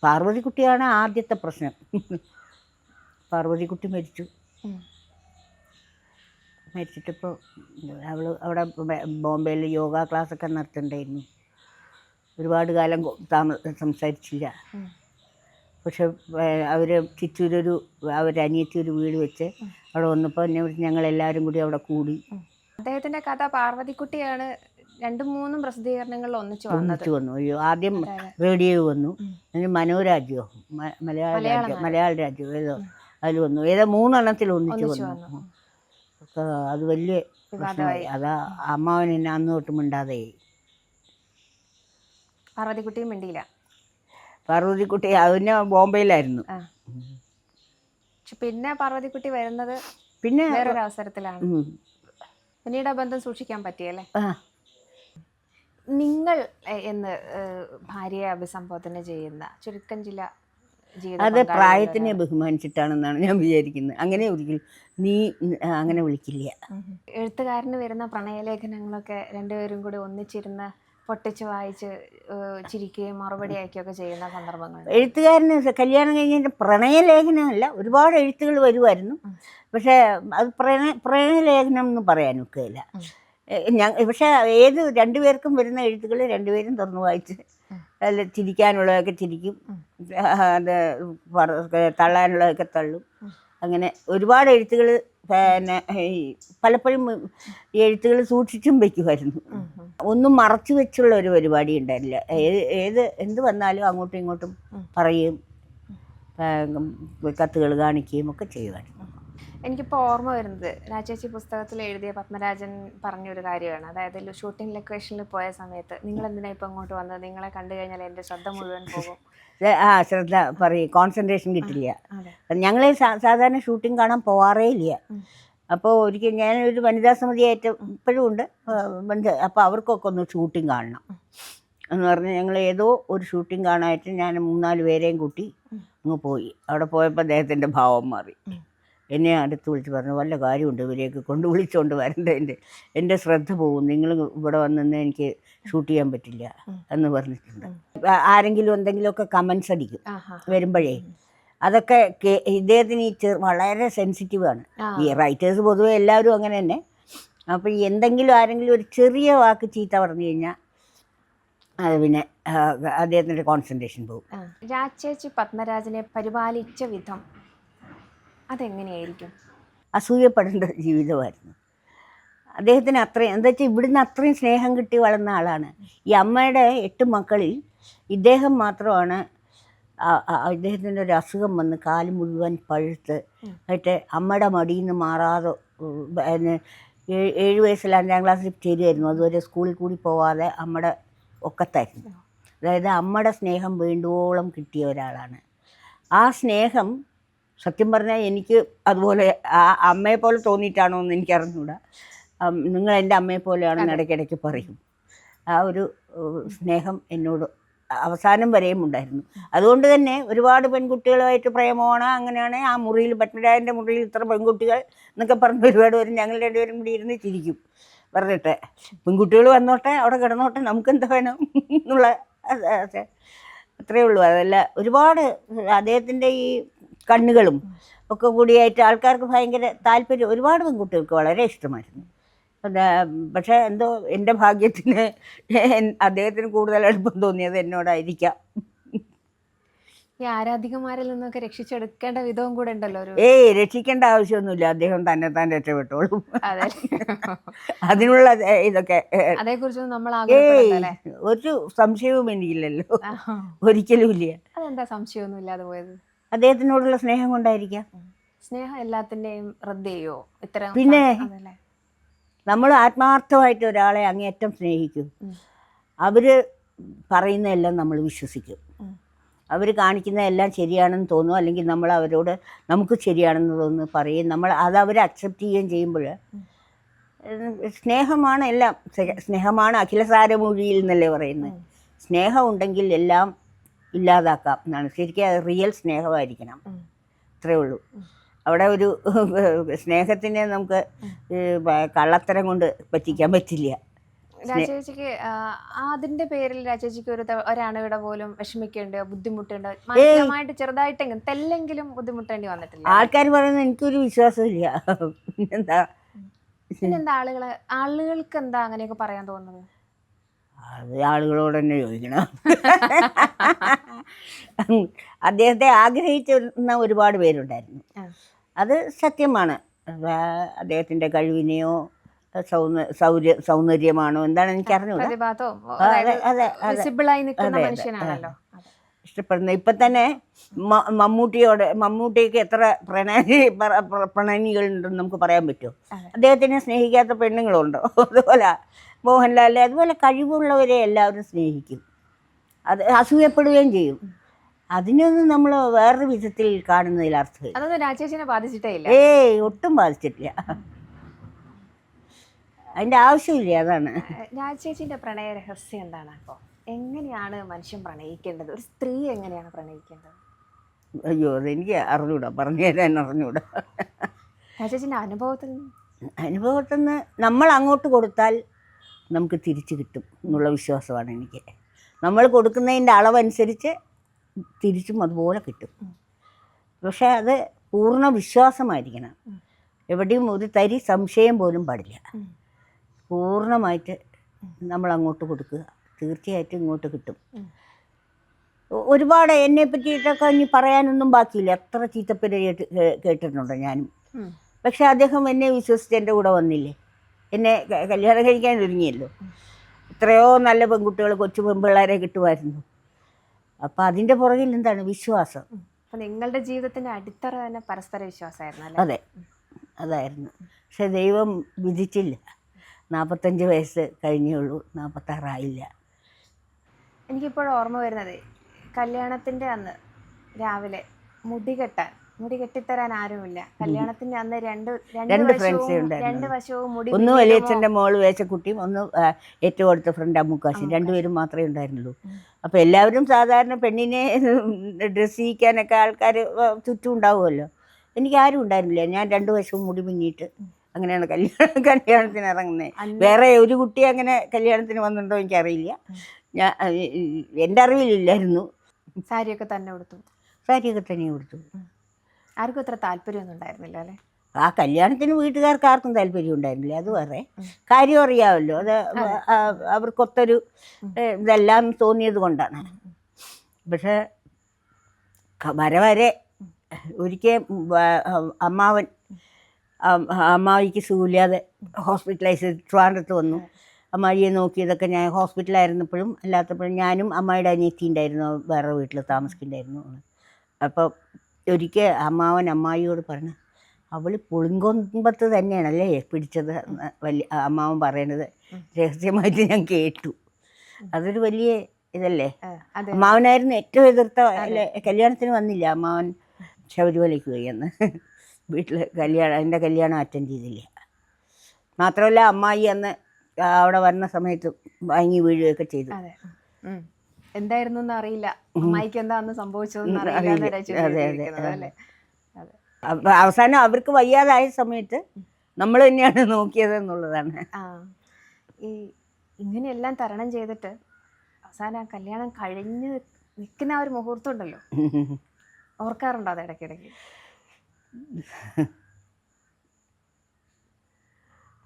പാർവതിക്കുട്ടിയാണ് ആദ്യത്തെ പ്രശ്നം. പാർവതിക്കുട്ടി മരിച്ചിട്ടിപ്പോൾ അവൾ അവിടെ ബോംബെയിൽ യോഗ ക്ലാസ്സൊക്കെ നടത്തുന്നുണ്ടായിരുന്നു. ഒരുപാട് കാലം സംസാരിച്ചില്ല. പക്ഷെ അവർ ചിറ്റൂരൊരു അവരനിയത്തി ഒരു വീട് വെച്ച് അവിടെ വന്നപ്പോൾ ഞങ്ങളെല്ലാവരും കൂടി അവിടെ കൂടി. അദ്ദേഹത്തിൻ്റെ കഥ പാർവതിക്കുട്ടിയാണ് 2-3 പ്രസിദ്ധീകരണങ്ങളിൽ ഒന്നിച്ചു വന്നു. അയ്യോ, ആദ്യം റേഡിയോ വന്നു, അതിന് മനോരാജ്യോ മലയാള രാജ്യോ ഏതോ അതിൽ വന്നു, ഏതോ 3 എണ്ണത്തിൽ ഒന്നിച്ചു വന്നു. അത് വലിയ പ്രശ്നമായി. അതാ അമ്മാവൻ എന്നെ അന്ന് തൊട്ട് മിണ്ടാതെ. പാർവതിക്കുട്ടിയും മിണ്ടിയില്ല. പാർവതിക്കുട്ടി അതിന് ബോംബെയിലായിരുന്നു. പിന്നെ പാർവതിക്കുട്ടി വരുന്നത് പിന്നെ വേറൊരു അവസരത്തിലാണ്. പിന്നീട് ആ ബന്ധം സൂക്ഷിക്കാൻ പറ്റിയല്ലേ? നിങ്ങൾ എന്ന് ഭാര്യയെ അഭിസംബോധന ചെയ്യുന്ന ചുരുക്കം ചില അത് പ്രായത്തിനെ ബഹുമാനിച്ചിട്ടാണെന്നാണ് ഞാൻ വിചാരിക്കുന്നത്. അങ്ങനെ ഒരിക്കലും നീ അങ്ങനെ വിളിക്കില്ല. എഴുത്തുകാരന് വരുന്ന പ്രണയലേഖനങ്ങളൊക്കെ രണ്ടുപേരും കൂടി ഒന്നിച്ചിരുന്ന് പൊട്ടിച്ച് വായിച്ച് ചിരിക്കുകയും മറുപടി അയക്കുകയൊക്കെ ചെയ്യുന്ന സന്ദർഭങ്ങൾ. എഴുത്തുകാരന് കല്യാണം കഴിഞ്ഞതിൻ്റെ പ്രണയലേഖനമല്ല, ഒരുപാട് എഴുത്തുകൾ വരുമായിരുന്നു. പക്ഷേ അത് പ്രണയലേഖനം എന്ന് പറയാൻ ഒക്കെയില്ല. പക്ഷേ ഏത് രണ്ടുപേർക്കും വരുന്ന എഴുത്തുകൾ രണ്ടുപേരും തുറന്നു വായിച്ച് അതിൽ ചിരിക്കാനുള്ളതൊക്കെ ചിരിക്കും, അത് തള്ളാനുള്ളതൊക്കെ തള്ളും. അങ്ങനെ ഒരുപാട് എഴുത്തുകൾ പിന്നെ പലപ്പോഴും ഈ എഴുത്തുകൾ സൂക്ഷിച്ചും വയ്ക്കുമായിരുന്നു. ഒന്നും മറച്ചു വെച്ചുള്ള ഒരു പരിപാടി ഉണ്ടായില്ല. എന്ത് വന്നാലും അങ്ങോട്ടും ഇങ്ങോട്ടും പറയുകയും കത്തുകൾ കാണിക്കുകയും ഒക്കെ ചെയ്യുമായിരുന്നു. എനിക്കിപ്പോൾ ഓർമ്മ വരുന്നത് രാജേച്ചി പുസ്തകത്തിൽ എഴുതിയ പത്മരാജൻ പറഞ്ഞൊരു കാര്യമാണ്. അതായത് ഷൂട്ടിംഗ് ലൊക്കേഷനിൽ പോയ സമയത്ത് നിങ്ങൾ എന്തിനാ ഇപ്പം അങ്ങോട്ട് വന്നത്, നിങ്ങളെ കണ്ടു കഴിഞ്ഞാൽ എൻ്റെ ശ്രദ്ധ മുഴുവൻ പോകും. ശ്രദ്ധ പറയും, കോൺസെൻട്രേഷൻ കിട്ടില്ല. ഞങ്ങൾ സാധാരണ ഷൂട്ടിംഗ് കാണാൻ പോവാറേ ഇല്ല. അപ്പോൾ ഒരിക്കൽ ഞാനൊരു വനിതാ സമിതിയായിട്ട് ഇപ്പോഴും ഉണ്ട്. അപ്പോൾ അവർക്കൊക്കെ ഒന്ന് ഷൂട്ടിംഗ് കാണണം എന്ന് പറഞ്ഞ് ഞങ്ങൾ ഏതോ ഒരു ഷൂട്ടിംഗ് കാണാനായിട്ട് ഞാൻ 3-4 പേരെയും കൂട്ടി അങ്ങ് പോയി. അവിടെ പോയപ്പോൾ അദ്ദേഹത്തിൻ്റെ ഭാവം മാറി. എന്നെ അടുത്ത് വിളിച്ച് പറഞ്ഞു, വല്ല കാര്യമുണ്ട് ഇവരെയൊക്കെ വിളിച്ചുകൊണ്ട് വരേണ്ടതിൻ്റെ, എൻ്റെ ശ്രദ്ധ പോകും, നിങ്ങൾ ഇവിടെ വന്നിന്ന് എനിക്ക് ഷൂട്ട് ചെയ്യാൻ പറ്റില്ല എന്ന് പറഞ്ഞിട്ടുണ്ട്. ആരെങ്കിലും എന്തെങ്കിലുമൊക്കെ കമൻസ് അടിക്കും വരുമ്പോഴേ, അതൊക്കെ ഇദ്ദേഹത്തിന് വളരെ സെൻസിറ്റീവാണ്. ഈ റൈറ്റേഴ്സ് പൊതുവെ എല്ലാവരും അങ്ങനെ തന്നെ. അപ്പോൾ എന്തെങ്കിലും ആരെങ്കിലും ഒരു ചെറിയ വാക്ക് ചീത്ത പറഞ്ഞു കഴിഞ്ഞാൽ അത് പിന്നെ അദ്ദേഹത്തിൻ്റെ കോൺസെൻട്രേഷൻ പോകും. രാജേച്ചി പത്മരാജനെ പരിപാലിച്ച വിധം അതെങ്ങനെയായിരിക്കും? അസൂയപ്പെടേണ്ട ജീവിതമായിരുന്നു അദ്ദേഹത്തിന്. അത്രയും എന്താ വെച്ചാൽ ഇവിടുന്ന് അത്രയും സ്നേഹം കിട്ടി വളർന്ന ആളാണ്. ഈ അമ്മയുടെ 8 മക്കളിൽ ഇദ്ദേഹം മാത്രമാണ് ഇദ്ദേഹത്തിൻ്റെ ഒരു അസുഖം വന്ന് കാല് മുഴുവൻ പഴുത്ത് ആയിട്ട് അമ്മയുടെ മടിയിൽ നിന്ന് മാറാതെ 7 വയസ്സിൽ 5ാം ക്ലാസ്സിൽ ചേരുമായിരുന്നു. അതുവരെ സ്കൂളിൽ കൂടി പോവാതെ അമ്മയുടെ ഒക്കത്തായിരുന്നു. അതായത് അമ്മയുടെ സ്നേഹം വേണ്ടുവോളം കിട്ടിയ ഒരാളാണ്. ആ സ്നേഹം സത്യം പറഞ്ഞാൽ എനിക്ക് അതുപോലെ ആ അമ്മയെ പോലെ തോന്നിയിട്ടാണോ എന്ന് എനിക്കറിഞ്ഞൂടാ. നിങ്ങൾ എൻ്റെ അമ്മയെ പോലെയാണെന്ന് ഇടയ്ക്കിടയ്ക്ക് പറയും. ആ ഒരു സ്നേഹം എന്നോട് അവസാനം വരെയും ഉണ്ടായിരുന്നു. അതുകൊണ്ട് തന്നെ ഒരുപാട് പെൺകുട്ടികളുമായിട്ട് പ്രേമമാണ്. അങ്ങനെയാണ് ആ മുറിയിൽ, പത്മരാജൻ്റെ മുറിയിൽ ഇത്ര പെൺകുട്ടികൾ എന്നൊക്കെ പറഞ്ഞ് ഒരുപാട് പേരും ഞങ്ങൾ രണ്ടുപേരും കൂടി ഇരുന്ന് ചിരിക്കും പറഞ്ഞിട്ട്. പെൺകുട്ടികൾ വന്നോട്ടെ, അവിടെ കിടന്നോട്ടെ, നമുക്കെന്താ വേണം എന്നുള്ള അത്രയേ ഉള്ളൂ. അതല്ല, ഒരുപാട് അദ്ദേഹത്തിൻ്റെ ഈ കണ്ണുകളും ഒക്കെ കൂടിയായിട്ട് ആൾക്കാർക്ക് ഭയങ്കര താല്പര്യം. ഒരുപാട് പെൺകുട്ടികൾക്ക് വളരെ ഇഷ്ടമായിരുന്നു. പക്ഷേ എന്തോ എൻ്റെ ഭാഗ്യത്തിന് അദ്ദേഹത്തിന് കൂടുതൽ എളുപ്പം തോന്നിയത് എന്നോടായിരിക്കാം. ഈ ആരാധികമാരിൽ നിന്നൊക്കെ രക്ഷിച്ചെടുക്കേണ്ട വിധവും കൂടെ ഉണ്ടല്ലോ ഒരു. ഏയ് രക്ഷിക്കേണ്ട ആവശ്യമൊന്നുമില്ല, അദ്ദേഹം താൻ രക്ഷപ്പെട്ടോളും. അതെ. അതിനുള്ള ഇതൊക്കെ അതേക്കുറിച്ചൊന്നും നമ്മൾ ഏയ് ആകുലപ്പെടണ്ടല്ലേ. ഒരു സംശയവും എനിക്കില്ലല്ലോ, ഒരിക്കലും ഇല്ല. അതെന്താ സംശയമൊന്നും ഇല്ലാതെ പോയത്? അദ്ദേഹത്തിനോടുള്ള സ്നേഹം കൊണ്ടായിരിക്കാം. സ്നേഹം എല്ലാത്തിന്റെയും റദ്ദ് ചെയ്യോ ഇത്തരം? പിന്നെ അതല്ലേ. നമ്മൾ ആത്മാർത്ഥമായിട്ട് ഒരാളെ അങ്ങേയറ്റം സ്നേഹിക്കും. അവർ പറയുന്നതെല്ലാം നമ്മൾ വിശ്വസിക്കും. അവർ കാണിക്കുന്നതെല്ലാം ശരിയാണെന്ന് തോന്നും, അല്ലെങ്കിൽ നമ്മൾ അവരോട് നമുക്ക് ശരിയാണെന്ന് തോന്നുന്നു പറയും. നമ്മൾ അത് അവർ അക്സെപ്റ്റ് ചെയ്യുകയും ചെയ്യുമ്പോൾ സ്നേഹമാണ് എല്ലാം. സ്നേഹമാണ് അഖിലസാരമൊഴിയിൽ എന്നല്ലേ പറയുന്നത്. സ്നേഹം ഉണ്ടെങ്കിൽ എല്ലാം ഇല്ലാതാക്കാം എന്നാണ്. ശരിക്കും അത് റിയൽ സ്നേഹമായിരിക്കണം, അത്രേ ഉള്ളൂ. അവിടെ ഒരു സ്നേഹത്തിനെ നമുക്ക് കള്ളത്തരം കൊണ്ട് പറ്റിക്കാൻ പറ്റില്ല. രാജേച്ചിക്ക് അതിന്റെ പേരിൽ രാജേച്ചിക്ക് ഒരണയുടെ പോലും വിഷമിക്കേണ്ടോ ബുദ്ധിമുട്ടുണ്ടോ? മാനസികമായിട്ട് ചെറുതായിട്ടെങ്കിലും തെല്ലെങ്കിലും ബുദ്ധിമുട്ടേണ്ടി വന്നിട്ടില്ല? ആൾക്കാർ പറയുന്നത് എനിക്കൊരു വിശ്വാസമില്ല. പിന്നെന്താ ആളുകൾക്ക് എന്താ അങ്ങനെയൊക്കെ പറയാൻ തോന്നുന്നത്? അത് ആളുകളോട് തന്നെ ചോദിക്കണം. അദ്ദേഹത്തെ ആഗ്രഹിച്ചിരുന്ന ഒരുപാട് പേരുണ്ടായിരുന്നു, അത് സത്യമാണ്. അദ്ദേഹത്തിൻ്റെ കഴിവിനെയോ സൗന്ദര്യമാണോ എന്താണ് എനിക്ക് അറിഞ്ഞൂടാ. ഇഷ്ടപ്പെടുന്നത് ഇപ്പം തന്നെ മമ്മൂട്ടിയൊക്കെ എത്ര പ്രണയിനികളുണ്ടെന്ന് നമുക്ക് പറയാൻ പറ്റുമോ? അദ്ദേഹത്തിനെ സ്നേഹിക്കാത്ത പെണ്ണുങ്ങളുണ്ടോ? അതുപോലെ മോഹൻലാലിനെ, അതുപോലെ കഴിവുള്ളവരെ എല്ലാവരും സ്നേഹിക്കും, അത് അസൂയപ്പെടുകയും ചെയ്യും. അതിനൊന്നും നമ്മൾ വേറൊരു വിധത്തിൽ കാണുന്നതിൽ അർത്ഥം. അതൊന്നും രാജേഷിനെ ബാധിച്ചിട്ടേ ഇല്ല. ഏയ് ഒട്ടും ബാധിച്ചിട്ടില്ല, അതിൻ്റെ ആവശ്യമില്ല. അതാണ് രാജേച്ചിന്റെ പ്രണയ രഹസ്യം എന്താണ്? അപ്പോൾ എങ്ങനെയാണ് മനുഷ്യൻ പ്രണയിക്കേണ്ടത്? ഒരു സ്ത്രീ എങ്ങനെയാണ് പ്രണയിക്കേണ്ടത്? അയ്യോ അതെനിക്ക് അറിഞ്ഞൂടാ, പറഞ്ഞു തരാൻ അറിഞ്ഞൂടാ. രാജേച്ചിന്റെ അനുഭവത്തിൽ നിന്ന് നമ്മൾ അങ്ങോട്ട് കൊടുത്താൽ നമുക്ക് തിരിച്ചു കിട്ടും എന്നുള്ള വിശ്വാസമാണ് എനിക്ക്. നമ്മൾ കൊടുക്കുന്നതിൻ്റെ അളവനുസരിച്ച് തിരിച്ചും അതുപോലെ കിട്ടും. പക്ഷേ അത് പൂർണ്ണ വിശ്വാസമായിരിക്കണം. എവിടെയും ഒരു തരി സംശയം പോലും പാടില്ല. പൂർണ്ണമായിട്ട് നമ്മൾ അങ്ങോട്ട് കൊടുക്കുക, തീർച്ചയായിട്ടും ഇങ്ങോട്ട് കിട്ടും. ഒരുപാട് എന്നെ പറ്റിയിട്ടൊക്കെ ഇനി പറയാനൊന്നും ബാക്കിയില്ല, എത്ര ചീത്തപ്പേര് കേട്ടിട്ടുണ്ട് ഞാനും. പക്ഷെ അദ്ദേഹം എന്നെ വിശ്വസിച്ച് എൻ്റെ കൂടെ വന്നില്ലേ, എന്നെ കല്യാണം കഴിക്കാൻ ഒരുങ്ങിയല്ലോ. എത്രയോ നല്ല പെൺകുട്ടികൾ, കൊച്ചു പെൺപിള്ളേരെ കിട്ടുമായിരുന്നു. അപ്പം അതിൻ്റെ പുറകിൽ എന്താണ്? വിശ്വാസം. നിങ്ങളുടെ ജീവിതത്തിൻ്റെ അടിത്തറ തന്നെ പരസ്പര വിശ്വാസമായിരുന്നു. അതെ, അതായിരുന്നു. പക്ഷെ ദൈവം വിധിച്ചില്ല. 45 വയസ്സ് കഴിഞ്ഞുള്ളൂ, 46 ആയില്ല. എനിക്കിപ്പോഴും ഓർമ്മ വരുന്നത് കല്യാണത്തിൻ്റെ അന്ന് രാവിലെ മുടി കെട്ടിത്തരാൻ ആരുമില്ല. കല്യാണത്തിന്റെ അന്ന് രണ്ട് ഫ്രണ്ട്സ് ഉണ്ടായിരുന്നു. വശവും മുടി, ഒന്ന് വലിയച്ഛൻ്റെ മോള് വേശക്കുട്ടിയും, ഒന്ന് ഏറ്റവും അടുത്ത ഫ്രണ്ട് അമ്മുക്കാശി, രണ്ടുപേരും മാത്രമേ ഉണ്ടായിരുന്നുള്ളൂ. അപ്പോൾ എല്ലാവരും സാധാരണ പെണ്ണിനെ ഡ്രസ്സ് ചെയ്യിക്കാനൊക്കെ ആൾക്കാർ ചുറ്റും ഉണ്ടാവുമല്ലോ. എനിക്ക് ആരും ഉണ്ടായിരുന്നില്ല. ഞാൻ 2 വശവും മുടി പിന്നിയിട്ട് അങ്ങനെയാണ് കല്യാണത്തിന് ഇറങ്ങുന്നത്. വേറെ ഒരു കുട്ടി അങ്ങനെ കല്യാണത്തിന് വന്നിട്ടുണ്ടോ എനിക്കറിയില്ല, എൻ്റെ അറിവിലില്ലായിരുന്നു. സാരിയൊക്കെ തന്നെ കൊടുത്തു. സാരിയൊക്കെ തന്നെ കൊടുത്തു. ആർക്കും അത്ര താല്പര്യമൊന്നും ഉണ്ടായിരുന്നില്ല അല്ലേ? ആ കല്യാണത്തിന് വീട്ടുകാർക്ക് ആർക്കും താല്പര്യം ഉണ്ടായിരുന്നില്ല. അത് വേറെ കാര്യം, അറിയാമല്ലോ. അത് അവർക്കൊത്തൊരു ഇതെല്ലാം തോന്നിയത് കൊണ്ടാണ്. പക്ഷെ വരെ ഒരിക്കൽ അമ്മാവിക്ക് സുഖമില്ലാതെ ഹോസ്പിറ്റലൈസ് ട്രിവാൻഡ്രത്ത് വന്നു. അമ്മായിയെ നോക്കിയതൊക്കെ ഞാൻ ഹോസ്പിറ്റലായിരുന്നപ്പോഴും അല്ലാത്തപ്പോഴും ഞാനും അമ്മായിയുടെ അനിയത്തി ഉണ്ടായിരുന്നു, വേറെ വീട്ടിൽ താമസിക്കുന്നുണ്ടായിരുന്നു. അപ്പോൾ ഒരിക്കൽ അമ്മായിയോട് പറഞ്ഞു, അവൾ പുളിങ്കൊമ്പത്ത് തന്നെയാണല്ലേ പിടിച്ചത് അമ്മാവൻ പറയണത് രഹസ്യമായിട്ട് ഞാൻ കേട്ടു. അതൊരു വലിയ ഇതല്ലേ. അമ്മാവനായിരുന്നു ഏറ്റവും എതിർത്ത. കല്യാണത്തിന് വന്നില്ല അമ്മാവൻ, ശബരിമലയ്ക്ക് പോയി അന്ന്. വീട്ടിൽ എൻ്റെ കല്യാണം അറ്റൻഡ് ചെയ്തില്ല. മാത്രമല്ല അമ്മായി അന്ന് അവിടെ വരുന്ന സമയത്ത് വാങ്ങി വീഴുകയൊക്കെ ചെയ്തു. എന്തായിരുന്നു അറിയില്ല, അമ്മായിക്ക് എന്താ അന്ന് സംഭവിച്ചതെന്ന് അറിയില്ല. അവസാനം അവർക്ക് വയ്യാതായ സമയത്ത് നമ്മൾ തന്നെയാണ് നോക്കിയത് എന്നുള്ളതാണ്. ഈ ഇങ്ങനെയെല്ലാം തരണം ചെയ്തിട്ട് അവസാനം ആ കല്യാണം കഴിഞ്ഞ് നിൽക്കുന്ന ആ ഒരു മുഹൂർത്തം ഉണ്ടല്ലോ, ഓർക്കാറുണ്ടോ അത് ഇടയ്ക്കിടയ്ക്ക്?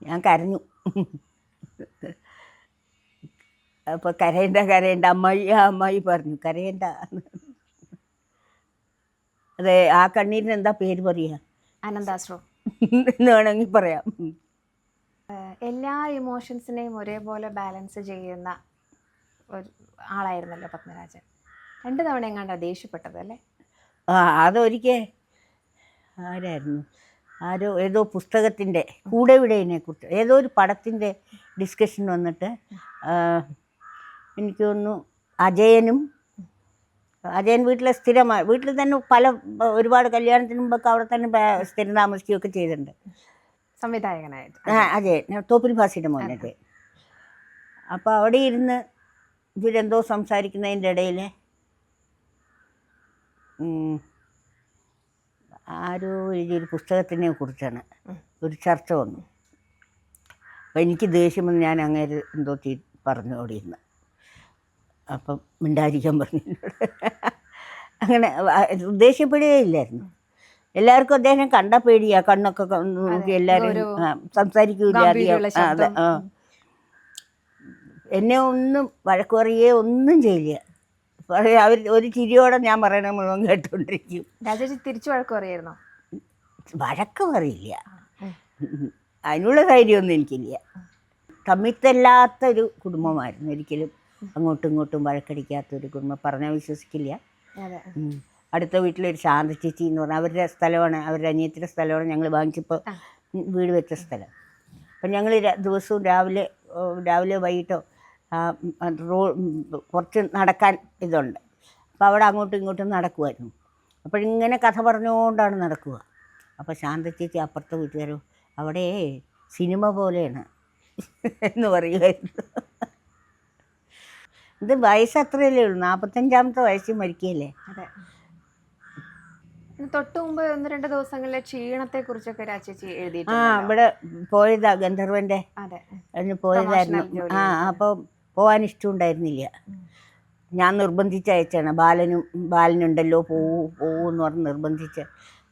ഞാൻ കരഞ്ഞു. അപ്പോൾ കരയണ്ട അമ്മായി പറഞ്ഞു, കരയണ്ട. അതെ, ആ കണ്ണീരിന് എന്താ പേര് പറയുക ആനന്ദാശ്രു. എന്ന് വേണമെങ്കിൽ പറയാം. എല്ലാ ഇമോഷൻസിനെയും ഒരേപോലെ ബാലൻസ് ചെയ്യുന്ന ഒരു ആളായിരുന്നല്ലോ പത്മരാജൻ. 2 തവണ എങ്ങാണ്ടാ ദേഷ്യപ്പെട്ടത് അല്ലേ? ആ അതൊരിക്കൽ ആരായിരുന്നു, ഏതോ പുസ്തകത്തിൻ്റെ കൂടെ വിടേനെ കുറിച്ച് ഏതോ ഒരു പടത്തിൻ്റെ ഡിസ്കഷൻ വന്നിട്ട് എനിക്ക് തോന്നുന്നു അജയൻ വീട്ടിലെ സ്ഥിരമായി വീട്ടിൽ തന്നെ ഒരുപാട് കല്യാണത്തിന് മുമ്പൊക്കെ അവിടെ തന്നെ സ്ഥിരം താമസിക്കുകയൊക്കെ ചെയ്തിട്ടുണ്ട്. സംവിധായകനായിട്ട് അജയൻ തോപ്പിൽ ഭാസിയുടെ മോനൊക്കെ. അപ്പോൾ അവിടെ ഇരുന്ന് ഇവരെന്തോ സംസാരിക്കുന്നതിൻ്റെ ഇടയിൽ ആരോ എഴുതിയൊരു പുസ്തകത്തിനെ കുറിച്ചാണ് ഒരു ചർച്ച വന്നു. അപ്പം എനിക്ക് ദേഷ്യം വന്ന് ഞാൻ അങ്ങേര് എന്തോ പറഞ്ഞു അവിടെ ഇരുന്ന്. അപ്പം മിണ്ടാതിരിക്കാൻ പറഞ്ഞു. അങ്ങനെ ദേഷ്യപ്പെടുകയില്ലായിരുന്നു. എല്ലാവർക്കും അദ്ദേഹം കണ്ട പേടിയാ, കണ്ണൊക്കെ നോക്കി എല്ലാവരും സംസാരിക്കൂല അധികം. അതെ, എന്നെ ഒന്നും വഴക്ക് പറയുകയോ ഒന്നും ചെയ്യില്ല. അവർ ഒരു ചിരിയോടെ ഞാൻ പറയണ മുഴുവൻ കേട്ടുകൊണ്ടിരിക്കും. രാജേഷ് തിരിച്ചു വഴക്ക് പറയായിരുന്നോ? വഴക്ക് പറയില്ല, അതിനുള്ള ധൈര്യമൊന്നും എനിക്കില്ല. തമ്മിത്തല്ലാത്തൊരു കുടുംബമായിരുന്നു, ഒരിക്കലും അങ്ങോട്ടും ഇങ്ങോട്ടും വഴക്കടിക്കാത്തൊരു കുടുംബം. പറഞ്ഞാൽ വിശ്വസിക്കില്ല. അടുത്ത വീട്ടിലൊരു ശാന്ത ചേച്ചി എന്ന് പറഞ്ഞാൽ അവരുടെ സ്ഥലമാണ്, അവരുടെ അനിയത്തിൻ്റെ സ്ഥലമാണ് ഞങ്ങൾ വാങ്ങിച്ചപ്പോൾ വീട് വെച്ച സ്ഥലം. അപ്പം ഞങ്ങൾ ദിവസവും രാവിലെ വൈകിട്ടോ കുറച്ച് നടക്കാൻ ഇതുണ്ട്. അപ്പോൾ അവിടെ അങ്ങോട്ടും ഇങ്ങോട്ടും നടക്കുമായിരുന്നു. അപ്പോഴിങ്ങനെ കഥ പറഞ്ഞുകൊണ്ടാണ് നടക്കുക. അപ്പോൾ ശാന്ത ചേച്ചി അപ്പുറത്തെ വീട്ടുകാരോ അവിടെ സിനിമ പോലെയാണ് എന്ന് പറയുമായിരുന്നു. ഇത് വയസ്സ് അത്രയല്ലേ ഉള്ളൂ, 45-ാമത്തെ വയസ്സിൽ മരിക്കുകയല്ലേ. അതെ. തൊട്ട് മുമ്പ് 1-2 ദിവസങ്ങളിലെ ക്ഷീണത്തെ കുറിച്ചൊക്കെ രാജേച്ചി എഴുതിയിട്ടുണ്ട്. ഇവിടെ പോയതാ ഗന്ധർവൻ്റെ അതിന് പോയതായിരുന്നു. അപ്പോൾ പോകാൻ ഇഷ്ടമുണ്ടായിരുന്നില്ല. ഞാൻ നിർബന്ധിച്ച് അയച്ചാണ്. ബാലനുണ്ടല്ലോ പോവൂന്ന് പറഞ്ഞ് നിർബന്ധിച്ച്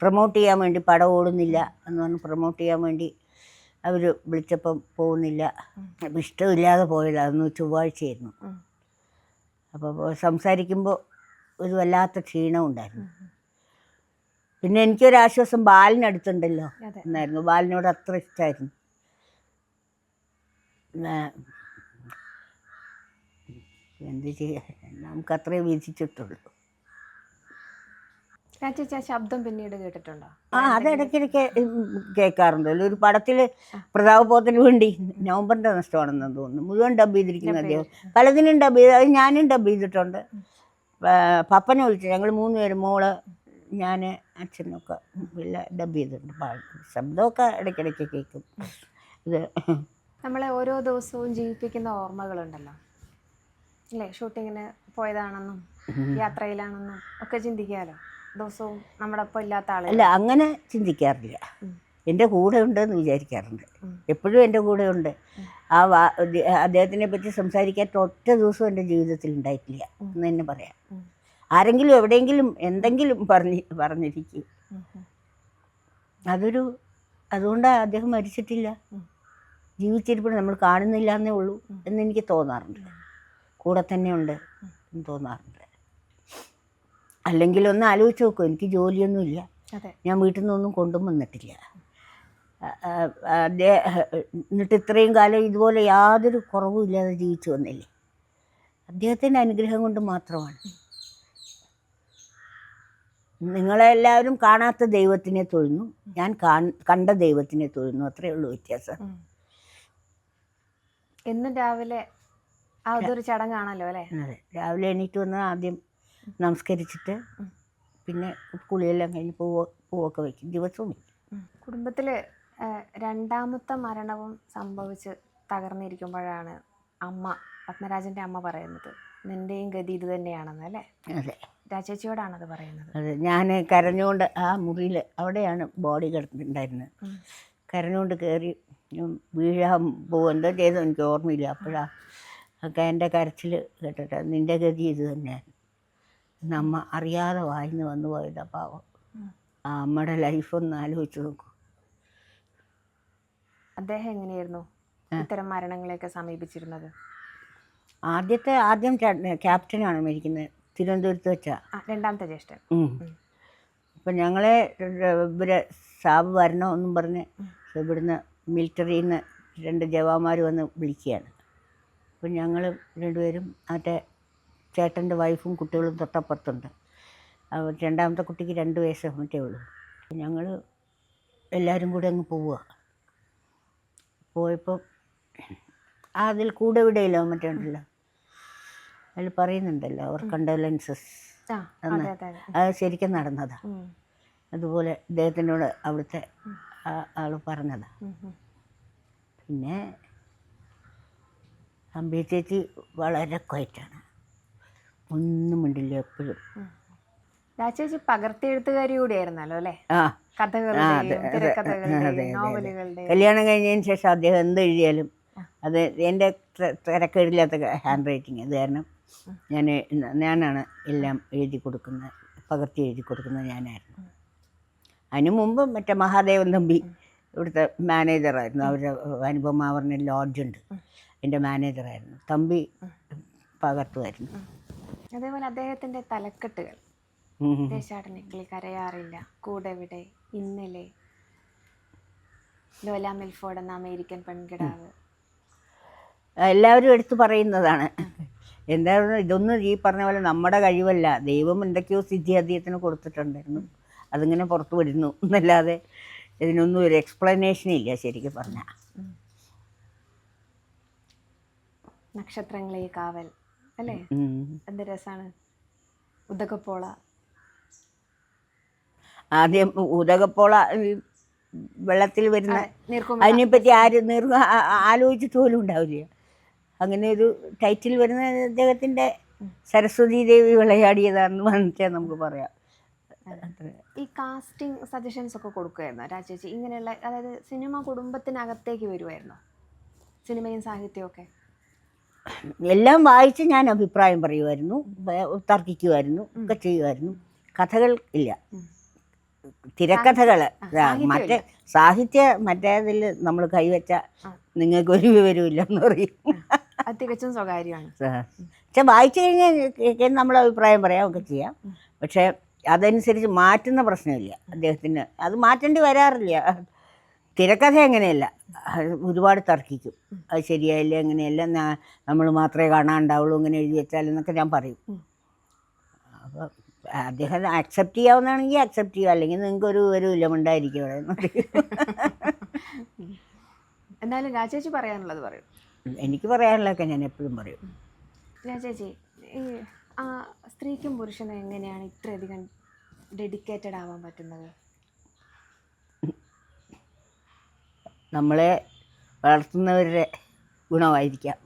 പ്രൊമോട്ട് ചെയ്യാൻ വേണ്ടി. പടം ഓടുന്നില്ല എന്ന് പറഞ്ഞ് പ്രൊമോട്ട് ചെയ്യാൻ വേണ്ടി അവർ വിളിച്ചപ്പം പോകുന്നില്ല. ഇഷ്ടമില്ലാതെ പോയതാണ്. അന്ന് ചൊവ്വാഴ്ചയായിരുന്നു. അപ്പോൾ സംസാരിക്കുമ്പോൾ ഒരു വല്ലാത്ത ക്ഷീണം ഉണ്ടായിരുന്നു. പിന്നെ എനിക്കൊരാശ്വാസം ബാലിനടുത്തുണ്ടല്ലോ എന്നായിരുന്നു. ബാലിനോട് അത്ര ഇഷ്ടമായിരുന്നു. എന്ത് ചെയ്യാൻ, നമുക്ക് അത്രേ വിധിച്ചിട്ടുള്ളൂ. ശബ്ദം പിന്നീട് കേട്ടിട്ടുണ്ടോ? അത് ഇടയ്ക്കിടയ്ക്ക് കേൾക്കാറുണ്ടല്ലോ. ഒരു പടത്തിൽ പ്രതാപത്തിന് വേണ്ടി നവംബറിൻ്റെ നഷ്ടമാണെന്ന് തോന്നുന്നു മുഴുവൻ ഡബ് ചെയ്തിരിക്കുന്ന അദ്ദേഹം. പലതിനും ഡബ് ചെയ്ത്, അത് ഞാനും ഡബ് ചെയ്തിട്ടുണ്ട്. പപ്പനെ വിളിച്ചു, ഞങ്ങൾ 3 പേരും, മോള്, ഞാൻ, അച്ഛനൊക്കെ എല്ലാം ഡബ് ചെയ്തിട്ടുണ്ട്. ശബ്ദമൊക്കെ ഇടയ്ക്കിടയ്ക്ക് കേൾക്കും. ഇത് നമ്മളെ ഓരോ ദിവസവും ജീവിപ്പിക്കുന്ന ഓർമ്മകളുണ്ടല്ലോ അല്ലേ? ഷൂട്ടിങ്ങിന് പോയതാണെന്നും യാത്രയിലാണെന്നും ഒക്കെ ചിന്തിക്കാമല്ലോ. ദിവസവും നമ്മുടെ ഒപ്പം ഇല്ലാത്ത അല്ല, അങ്ങനെ ചിന്തിക്കാറില്ല. എൻ്റെ കൂടെ ഉണ്ടെന്ന് വിചാരിക്കാറുണ്ട്. എപ്പോഴും എൻ്റെ കൂടെ ഉണ്ട്. അദ്ദേഹത്തിനെ പറ്റി സംസാരിക്കാത്ത ഒറ്റ ദിവസം എൻ്റെ ജീവിതത്തിൽ ഉണ്ടായിട്ടില്ല എന്ന് തന്നെ പറയാം. ആരെങ്കിലും എവിടെയെങ്കിലും എന്തെങ്കിലും പറഞ്ഞിരിക്കും. അതുകൊണ്ടാണ് അദ്ദേഹം മരിച്ചിട്ടില്ല, ജീവിച്ചിരിപ്പോൾ നമ്മൾ കാണുന്നില്ല എന്നേ ഉള്ളൂ എന്നെനിക്ക് തോന്നാറുണ്ട്. കൂടെ തന്നെ ഉണ്ട് എന്ന് തോന്നാറുണ്ട്. അല്ലെങ്കിൽ ഒന്ന് ആലോചിച്ച് നോക്കൂ, എനിക്ക് ജോലിയൊന്നുമില്ല, ഞാൻ വീട്ടിൽ നിന്നൊന്നും കൊണ്ടും വന്നിട്ടില്ല. എന്നിട്ട് ഇത്രയും കാലം ഇതുപോലെ യാതൊരു കുറവും ഇല്ലാതെ ജീവിച്ചു വന്നില്ലേ. അദ്ദേഹത്തിൻ്റെ അനുഗ്രഹം കൊണ്ട് മാത്രമാണ്. നിങ്ങളെല്ലാവരും കാണാത്ത ദൈവത്തിനെ തൊഴുന്നു, ഞാൻ കണ്ട ദൈവത്തിനെ തൊഴുന്നു, അത്രയേ ഉള്ളൂ വ്യത്യാസം. എന്നും രാവിലെ അതൊരു ചടങ്ങാണല്ലോ അല്ലേ? അതെ, രാവിലെ എണീറ്റ് വന്ന് ആദ്യം നമസ്കരിച്ചിട്ട് പിന്നെ കുളിയെല്ലാം കഴിഞ്ഞ് പൂവൊക്കെ വയ്ക്കും, ദിവസവും വയ്ക്കും. കുടുംബത്തിൽ 2ാമത്തെ മരണവും സംഭവിച്ച് തകർന്നിരിക്കുമ്പോഴാണ് പത്മരാജൻ്റെ അമ്മ പറയുന്നത് നിൻ്റെയും ഗതി ഇത് തന്നെയാണെന്ന് അല്ലേ? അതെ, രാജേച്ചിയോടാണത് പറയുന്നത്. അതെ, ഞാൻ കരഞ്ഞുകൊണ്ട് ആ മുറിയിൽ അവിടെയാണ് ബോഡി കിടന്നിട്ടുണ്ടായിരുന്നത്. കരഞ്ഞുകൊണ്ട് കയറി വീഴാൻ എന്തോ ചെയ്തോ എനിക്ക് ഓർമ്മയില്ല. അപ്പോഴാണ് ഒക്കെ എൻ്റെ കരച്ചിൽ കേട്ടിട്ട് നിൻ്റെ ഗതി ഇത് തന്നെയാണ് നമ്മ അറിയാതെ വായിന്ന് വന്നു പോയതാ പാവം. ആ അമ്മയുടെ ലൈഫൊന്ന് ആലോചിച്ച് നോക്കൂ. അദ്ദേഹം എങ്ങനെയായിരുന്നു ഇത്തരം മരണങ്ങളെയൊക്കെ സമീപിച്ചിരുന്നത്? ആദ്യം ക്യാപ്റ്റനാണ് മരിക്കുന്നത്, തിരുവനന്തപുരത്ത് വെച്ചാ. 2ാമത്തെ ജ്യേഷ്ഠൻ. അപ്പം ഞങ്ങളെ ഇവരെ സാബ് വരണോ എന്നും പറഞ്ഞ് ഇവിടുന്ന് മിലിറ്ററിയിൽ നിന്ന് 2 ജവാന്മാർ വന്ന് വിളിക്കുകയാണ്. അപ്പം ഞങ്ങൾ രണ്ടുപേരും മറ്റേ ചേട്ടൻ്റെ വൈഫും കുട്ടികളും തൊട്ടപ്പുറത്തുണ്ട്. രണ്ടാമത്തെ കുട്ടിക്ക് 2 വയസ്സ് മറ്റേ ഉള്ളൂ. ഞങ്ങൾ എല്ലാവരും കൂടി അങ്ങ് പോവുക. പോയപ്പോൾ അതിൽ കൂടെ വിടയില്ലോ മറ്റേ ഉണ്ടല്ലോ, അതിൽ പറയുന്നുണ്ടല്ലോ അവർ കണ്ടോലൻസസ് എന്ന്. അത് ശരിക്കും നടന്നതാണ്. അതുപോലെ ഇദ്ദേഹത്തിനോട് അവിടുത്തെ ആൾ പറഞ്ഞതാണ്. പിന്നെ അമ്പി ചേച്ചി വളരെ ക്വയറ്റാണ്, ഒന്നും മിണ്ടില്ല എപ്പോഴും. ചേച്ചി പകർത്തിയെഴുത്തുകാരി കൂടിയായിരുന്നല്ലോ അല്ലേ? ആ, കഥകളുടെയും തിരക്കഥകളുടെയും നോവലുകളുടെയും. കല്യാണം കഴിഞ്ഞതിന് ശേഷം അദ്ദേഹം എന്ത് എഴുതിയാലും അത് എൻ്റെ തിരക്കെഴുതില്ലാത്ത ഹാൻഡ് റൈറ്റിങ്. അത് കാരണം ഞാനാണ് എല്ലാം എഴുതി കൊടുക്കുന്നത്, പകർത്തി എഴുതി കൊടുക്കുന്നത് ഞാനായിരുന്നു. അതിനു മുമ്പ് മറ്റേ മഹാദേവൻ തമ്പി ഇവിടുത്തെ മാനേജറായിരുന്നു. അവരുടെ അനുപമാവറിന് ലോഡ്ജുണ്ട്, എൻ്റെ മാനേജറായിരുന്നു. തമ്പി പകർത്തുമായിരുന്നു. അതേപോലെ അദ്ദേഹത്തിൻ്റെ തലക്കെട്ടുകൾ ദേശാടനക്കിളി, കരയാറില്ല, കൂടെവിടെ, ഇന്നലെ, ലോല മിൽഫോർഡ് എന്ന അമേരിക്കൻ പെൺകിടാവ്, എല്ലാവരും എടുത്തു പറയുന്നതാണ്. എന്തായിരുന്നു ഇതൊന്നും ഈ പറഞ്ഞ പോലെ നമ്മുടെ കഴിവല്ല, ദൈവം എന്തൊക്കെയോ സിദ്ധി അദ്ദേഹത്തിന് കൊടുത്തിട്ടുണ്ടായിരുന്നു. അതിങ്ങനെ പുറത്തു വരുന്നു എന്നല്ലാതെ ഇതിനൊന്നും ഒരു എക്സ്പ്ലനേഷൻ ഇല്ല ശരിക്കും പറഞ്ഞാൽ. നക്ഷത്രങ്ങളെ കാവൽ അല്ലേ, എന്ത് രസമാണ്. ഉദകപ്പോള, ആദ്യം ഉദകപ്പോള വെള്ളത്തിൽ വരുന്ന അതിനെപ്പറ്റി ആരും ആലോചിച്ചിട്ട് പോലും ഉണ്ടാവില്ല. അങ്ങനെ ഒരു ടൈറ്റിൽ വരുന്ന അദ്ദേഹത്തിൻ്റെ സരസ്വതി ദേവി വിളയാടിയതാണെന്ന് പറഞ്ഞാൽ നമുക്ക് പറയാം. ഈ കാസ്റ്റിംഗ് സജഷൻസ് ഒക്കെ കൊടുക്കുമായിരുന്നോ രാജേച്ചി? ഇങ്ങനെയുള്ള, അതായത് സിനിമ കുടുംബത്തിനകത്തേക്ക് വരുമായിരുന്നോ സിനിമയും സാഹിത്യവും ഒക്കെ? എല്ലാം വായിച്ച് ഞാൻ അഭിപ്രായം പറയുമായിരുന്നു, തർക്കിക്കുമായിരുന്നു, ഒക്കെ ചെയ്യുമായിരുന്നു. കഥകൾ ഇല്ല, തിരക്കഥകൾ. മറ്റേ സാഹിത്യ മറ്റേതിൽ നമ്മൾ കൈവച്ച നിങ്ങൾക്കൊരു വിവരമില്ലെന്ന് പറയും. അത് തികച്ചും സ്വകാര്യമാണ്. പക്ഷെ വായിച്ചു കഴിഞ്ഞാൽ നമ്മൾ അഭിപ്രായം പറയാം, ഒക്കെ ചെയ്യാം. പക്ഷേ അതനുസരിച്ച് മാറ്റുന്ന പ്രശ്നമില്ല അദ്ദേഹത്തിന്, അത് മാറ്റേണ്ടി വരാറില്ല. തിരക്കഥ അങ്ങനെയല്ല, ഒരുപാട് തർക്കിക്കും. അത് ശരിയായില്ല, അങ്ങനെയല്ല, നമ്മൾ മാത്രമേ കാണാണ്ടാവുള്ളൂ, അങ്ങനെ എഴുതി വെച്ചാലെന്നൊക്കെ ഞാൻ പറയും. അപ്പോൾ അദ്ദേഹം അക്സെപ്റ്റ് ചെയ്യാവുന്നതാണെങ്കിൽ അക്സെപ്റ്റ് ചെയ്യുക, അല്ലെങ്കിൽ നിങ്ങൾക്കൊരു വിവരമില്ല, ഉണ്ടായിരിക്കും അവിടെ എന്ന് പറയും. എന്നാലും രാജേച്ചി പറയാനുള്ളത് പറയും. എനിക്ക് പറയാനുള്ളതൊക്കെ ഞാൻ എപ്പോഴും പറയും. രാജേച്ചി, ഈ സ്ത്രീക്കും പുരുഷനും എങ്ങനെയാണ് ഇത്രയധികം ഡെഡിക്കേറ്റഡ് ആവാൻ പറ്റുന്നത്? നമ്മളെ വളർത്തുന്നവരുടെ ഗുണമായിരിക്കാം.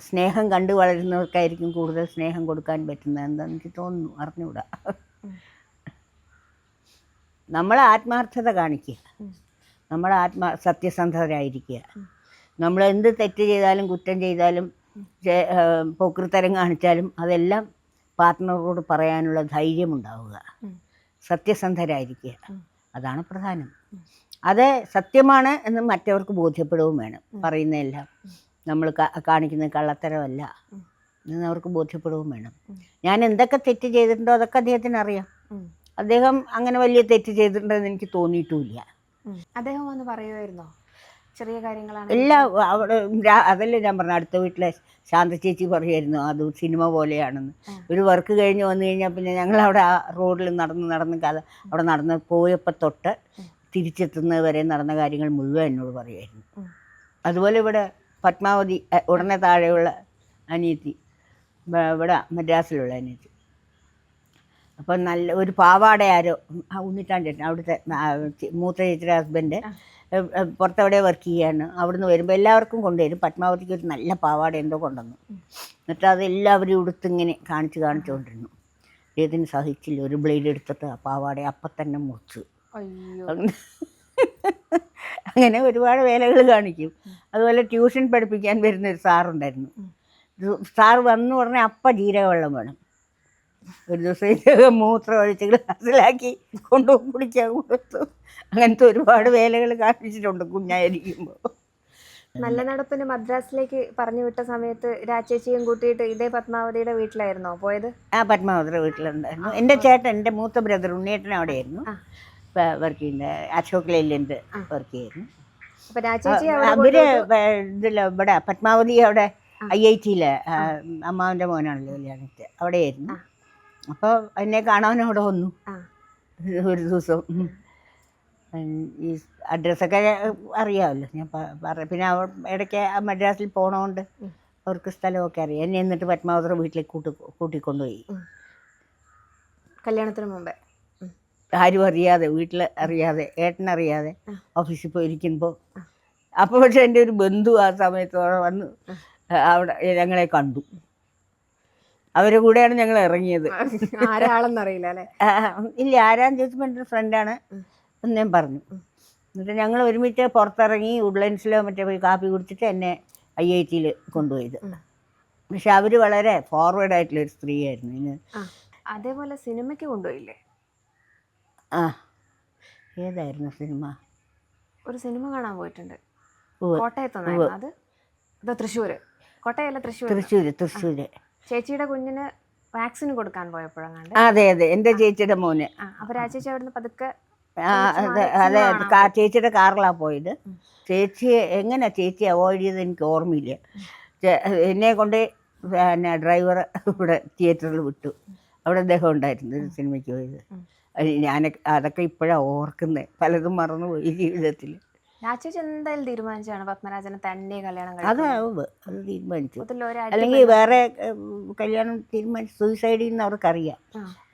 സ്നേഹം കണ്ടു വളരുന്നവർക്കായിരിക്കും കൂടുതൽ സ്നേഹം കൊടുക്കാൻ പറ്റുന്നത്, എന്താണെന്ന് എനിക്ക് തോന്നുന്നു, അറിഞ്ഞുകൂടാ. നമ്മൾ ആത്മാർത്ഥത കാണിക്കുക, നമ്മൾ സത്യസന്ധരായിരിക്കുക. നമ്മൾ എന്ത് തെറ്റ് ചെയ്താലും കുറ്റം ചെയ്താലും പോക്കൃത്തരം കാണിച്ചാലും അതെല്ലാം പാർട്ട്ണറോട് പറയാനുള്ള ധൈര്യമുണ്ടാവുക, സത്യസന്ധരായിരിക്കുക, അതാണ് പ്രധാനം. അത് സത്യമാണ് എന്ന് മറ്റവർക്ക് ബോധ്യപ്പെടുകയും വേണം. പറയുന്നതെല്ലാം നമ്മൾ കാണിക്കുന്ന കള്ളത്തരമല്ല എന്ന് അവർക്ക് ബോധ്യപ്പെടുകയും വേണം. ഞാൻ എന്തൊക്കെ തെറ്റ് ചെയ്തിട്ടുണ്ടോ അതൊക്കെ അദ്ദേഹത്തിന് അറിയാം. അദ്ദേഹം അങ്ങനെ വലിയ തെറ്റ് ചെയ്തിട്ടുണ്ടെന്ന് എനിക്ക് തോന്നിയിട്ടുമില്ല. അദ്ദേഹം വന്ന് പറയുമായിരുന്നോ ചെറിയ കാര്യങ്ങളാണ് എല്ലാം അവിടെ? അതല്ലേ ഞാൻ പറഞ്ഞു, അടുത്ത വീട്ടിലെ ശാന്ത ചേച്ചി പറയുമായിരുന്നു അത് സിനിമ പോലെയാണെന്ന്. ഒരു വർക്ക് കഴിഞ്ഞ് വന്നു കഴിഞ്ഞാൽ പിന്നെ ഞങ്ങളവിടെ ആ റോഡിൽ നടന്ന് അവിടെ നടന്ന് പോയപ്പോൾ തൊട്ട് തിരിച്ചെത്തുന്നത് വരെ നടന്ന കാര്യങ്ങൾ മുഴുവൻ എന്നോട് പറയുമായിരുന്നു. അതുപോലെ ഇവിടെ പത്മാവതി ഉടനെ താഴെയുള്ള അനിയത്തി, ഇവിടെ മദ്രാസിലുള്ള അനിയത്തി, അപ്പം നല്ല ഒരു പാവാട ആരോ ഉണ്ണിത്താൻ ചേട്ടൻ അവിടുത്തെ മൂത്ത ചേച്ചിയുടെ ഹസ്ബൻഡ് പുറത്തവിടെ വർക്ക് ചെയ്യാണ്. അവിടുന്ന് വരുമ്പോൾ എല്ലാവർക്കും കൊണ്ടുവരും. പത്മാവതിക്ക് ഒരു നല്ല പാവാട എന്തോ കൊണ്ടുവന്നു. എന്നിട്ട് അത് എല്ലാവരും ഉടുത്തിങ്ങനെ കാണിച്ചുകൊണ്ടിരുന്നു. ഏതിന് സഹിച്ചില്ല, ഒരു ബ്ലേഡ് എടുത്തിട്ട് ആ പാവാട അപ്പം തന്നെ മുറിച്ചു. അങ്ങനെ ഒരുപാട് വേലകൾ കാണിക്കും. അതുപോലെ ട്യൂഷൻ പഠിപ്പിക്കാൻ വരുന്നൊരു സാറുണ്ടായിരുന്നു. സാർ വന്നു പറഞ്ഞാൽ അപ്പം ജീരകവെള്ളം വേണം. ഒരു ദിവസം മൂത്രം ഒഴിച്ച് ഗ്ലാസ്സിലാക്കി കൊണ്ടുപോയി കുടിക്കാൻ കൊടുത്തു. അങ്ങനത്തെ ഒരുപാട് വേലകൾ കാണിച്ചിട്ടുണ്ട് കുഞ്ഞായിരിക്കുമ്പോൾ. നല്ല നടപ്പിന് മദ്രാസിലേക്ക് പറഞ്ഞു വിട്ട സമയത്ത് രാജേച്ചിയും കൂട്ടിയിട്ട് ഇതേ പത്മാവതിയുടെ വീട്ടിലായിരുന്നോ പോയത്? ആ പത്മാവതിയുടെ വീട്ടിലുണ്ടായിരുന്നു. എൻ്റെ ചേട്ടൻ, എൻ്റെ മൂത്ത ബ്രദർ ഉണ്ണിയേട്ടൻ അവിടെയായിരുന്നു വർക്ക് ചെയ്യുന്നത്. അശോക് ലേലൻഡ് വർക്ക് ചെയ്യുന്നു. അപ്പൊ രാജേച്ചി അവര് ഇതില്ല ഇവിടെ പത്മാവതി അവിടെ IIT-യിൽ അമ്മാവൻ്റെ മോനാണല്ലോ കല്യാണത്തിൽ, അവിടെയായിരുന്നു. അപ്പോൾ എന്നെ കാണാൻ അവിടെ വന്നു ഒരു ദിവസം. ഈ അഡ്രസ്സൊക്കെ അറിയാമല്ലോ ഞാൻ പിന്നെ ഇടയ്ക്ക് മദ്രാസിൽ പോണതുകൊണ്ട് അവർക്ക് സ്ഥലമൊക്കെ അറിയാം. എന്നെ എന്നിട്ട് പത്മാവതിയുടെ വീട്ടിലേക്ക് കൂട്ടിക്കൊണ്ടുപോയി. കല്യാണത്തിന് മുമ്പേ ആരും അറിയാതെ, വീട്ടിൽ അറിയാതെ, ഏട്ടനറിയാതെ ഓഫീസിൽ പോയിരിക്കുമ്പോൾ. അപ്പോൾ പക്ഷെ എൻ്റെ ഒരു ബന്ധു ആ സമയത്ത് വന്ന് അവിടെ ഞങ്ങളെ കണ്ടു. അവരുടെ കൂടെയാണ് ഞങ്ങൾ ഇറങ്ങിയത്. ആരാളെന്നറിയില്ല അല്ലേ? ഇല്ല, ആരാന്ന് ചോദിച്ചപ്പോൾ എൻ്റെ ഫ്രണ്ടാണ് എന്ന് ഞാൻ പറഞ്ഞു. എന്നിട്ട് ഞങ്ങൾ ഒരുമിച്ച് പുറത്തിറങ്ങി വുഡ്ലൻഡ്സിലോ മറ്റേ പോയി കാപ്പി കുടിച്ചിട്ട് എന്നെ IIT-യിൽ കൊണ്ടുപോയത്. പക്ഷെ അവർ വളരെ ഫോർവേഡ് ആയിട്ടുള്ളൊരു സ്ത്രീയായിരുന്നു. അതേപോലെ സിനിമയ്ക്ക് കൊണ്ടുപോയില്ലേ? ആ, ഏതായിരുന്നു സിനിമ? ഒരു സിനിമ കാണാൻ പോയിട്ടുണ്ട്, കോട്ടയത്തുനിന്നായിരുന്നു. അത് തൃശ്ശൂർ, കോട്ടയമല്ല തൃശ്ശൂർ. ചേച്ചിയുടെ കുഞ്ഞിന് വാക്സിൻ കൊടുക്കാൻ പോയപ്പോഴാണ്. അതെ, എൻ്റെ ചേച്ചിയുടെ മോന്. അപ്പൊ രാജേച്ചി അവിടുന്ന് പതുക്കെ അതെ ചേച്ചിയുടെ കാറിലാണ് പോയത്. ചേച്ചി അവോയ്ഡ് ചെയ്ത് എനിക്ക് ഓർമ്മയില്ല. എന്നെ കൊണ്ട് പിന്നെ ഡ്രൈവർ ഇവിടെ തിയേറ്ററിൽ വിട്ടു. അവിടെ അദ്ദേഹം ഉണ്ടായിരുന്നു ഒരു സിനിമയ്ക്ക് പോയത്. ഞാൻ അതൊക്കെ ഇപ്പോഴാണ് ഓർക്കുന്നത്, പലതും മറന്നുപോയി ജീവിതത്തിൽ. രാജേച്ചി എന്തായാലും തീരുമാനിച്ചാണ് പത്മരാജനെ തന്നെ കല്യാണം അത് തീരുമാനിച്ചു. അല്ലെങ്കിൽ വേറെ കല്യാണം തീരുമാനിച്ചു. സൂയിസൈഡ് ചെയ്യുന്ന അവർക്കറിയാം.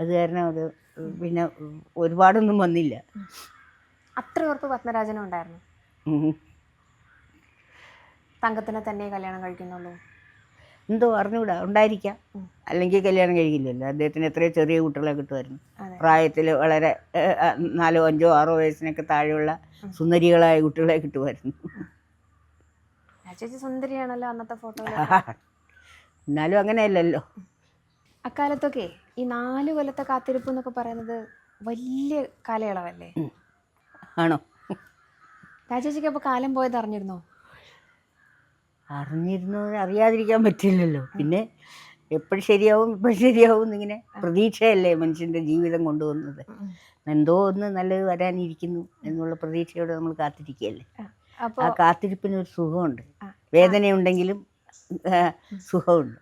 അത് കാരണം അത് പിന്നെ ഒരുപാടൊന്നും വന്നില്ല. അത്ര ഉറപ്പ് പത്മരാജനും ഉണ്ടായിരുന്നു തങ്കത്തിനെ തന്നെ കല്യാണം കഴിക്കുന്നുള്ളൂ? എന്തോ അറിഞ്ഞൂടാ, ഉണ്ടായിരിക്കാം. അല്ലെങ്കിൽ കല്യാണം കഴിക്കില്ലല്ലോ. അദ്ദേഹത്തിന് എത്രയോ ചെറിയ കുട്ടികളെ കിട്ടുമായിരുന്നു. പ്രായത്തിൽ വളരെ 4, 5, 6 വയസ്സിനൊക്കെ താഴെയുള്ള സുന്ദരികളായ കുട്ടികളെ കിട്ടുമായിരുന്നു. ചേച്ചി സുന്ദരിയാണല്ലോ അന്നത്തെ ഫോട്ടോ. എന്നാലും അങ്ങനെയല്ലല്ലോ. അക്കാലത്തൊക്കെ ഈ 4 കൊല്ലത്തെ കാത്തിരിപ്പ് എന്നൊക്കെ പറയുന്നത് വലിയ കാലയളവല്ലേ? ആണോ? രാജേച്ചിക്ക് അപ്പോൾ കാലം പോയത് അറിഞ്ഞിരുന്നോ? അറിയാതിരിക്കാൻ പറ്റില്ലല്ലോ. പിന്നെ എപ്പോഴും ശരിയാവും എന്നിങ്ങനെ പ്രതീക്ഷയല്ലേ മനുഷ്യൻ്റെ ജീവിതം കൊണ്ടുവന്നത്. എന്തോ ഒന്ന് നല്ലത് വരാനിരിക്കുന്നു എന്നുള്ള പ്രതീക്ഷയോടെ നമ്മൾ കാത്തിരിക്കുകയല്ലേ. ആ കാത്തിരിപ്പിനൊരു സുഖമുണ്ട്. വേദനയുണ്ടെങ്കിലും സുഖമുണ്ട്.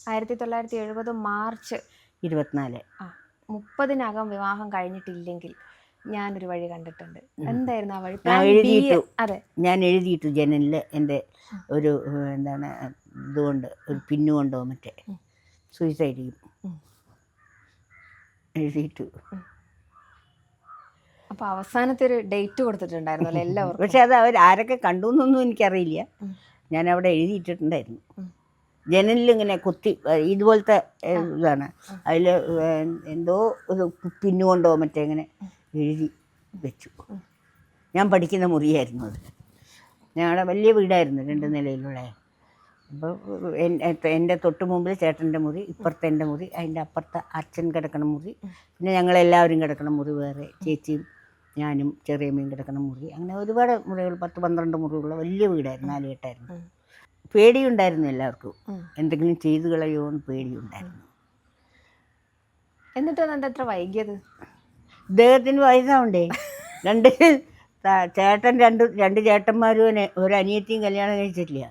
1970 മാർച്ച് 24 30-നകം വിവാഹം കഴിഞ്ഞിട്ടില്ലെങ്കിൽ ഞാനൊരു വഴി കണ്ടിട്ടുണ്ട്. എന്തായിരുന്നു ആ വഴി? അതെ, ഞാൻ എഴുതിയിട്ടു ജനലിൽ എൻ്റെ ഒരു എന്താണ് ഇതുകൊണ്ട്, ഒരു പിന്നുകൊണ്ടോ മറ്റേ സൂയിസൈഡ് ചെയ്യും എഴുതിയിട്ടു. അപ്പോൾ അവസാനത്തെ ഒരു ഡേറ്റ് കൊടുത്തിട്ടുണ്ടായിരുന്നു എല്ലാവർക്കും. പക്ഷെ അത് ആരൊക്കെ കണ്ടു എന്നൊന്നും എനിക്കറിയില്ല. ഞാൻ അവിടെ എഴുതിയിട്ടിട്ടുണ്ടായിരുന്നു. ജനലിൽ ഇങ്ങനെ കുത്തി, ഇതുപോലത്തെ ഇതാണ്, അതിൽ എന്തോ ഒരു പിന്നുകൊണ്ടോ മറ്റേ ഇങ്ങനെ എഴുതി വെച്ചു. ഞാൻ പഠിക്കുന്ന മുറിയായിരുന്നു അത്. ഞങ്ങളുടെ വലിയ വീടായിരുന്നു, 2 നിലയിലുള്ള. അപ്പോൾ എൻ്റെ തൊട്ട് മുമ്പിൽ ചേട്ടൻ്റെ മുറി, ഇപ്പുറത്തെ എൻ്റെ മുറി, അതിൻ്റെ അപ്പുറത്തെ അച്ഛൻ കിടക്കണ മുറി, പിന്നെ ഞങ്ങളെല്ലാവരും കിടക്കണ മുറി വേറെ, ചേച്ചിയും ഞാനും ചെറിയമ്മയും കിടക്കണ മുറി. അങ്ങനെ ഒരുപാട് മുറികൾ, 10-12 മുറികളുള്ള വലിയ വീടായിരുന്നു. 4 കെട്ടായിരുന്നു. പേടിയുണ്ടായിരുന്നു എല്ലാവർക്കും, എന്തെങ്കിലും ചെയ്തു കളയുമോ എന്ന് പേടിയുണ്ടായിരുന്നു. എന്നിട്ട് എത്ര വൈകിയത്? ഇദ്ദേഹത്തിന് വയസ്സാവണ്ടേ? ചേട്ടൻ രണ്ട് ചേട്ടന്മാരും ഒരു അനിയത്തിയും കല്യാണം കഴിച്ചിട്ടില്ല.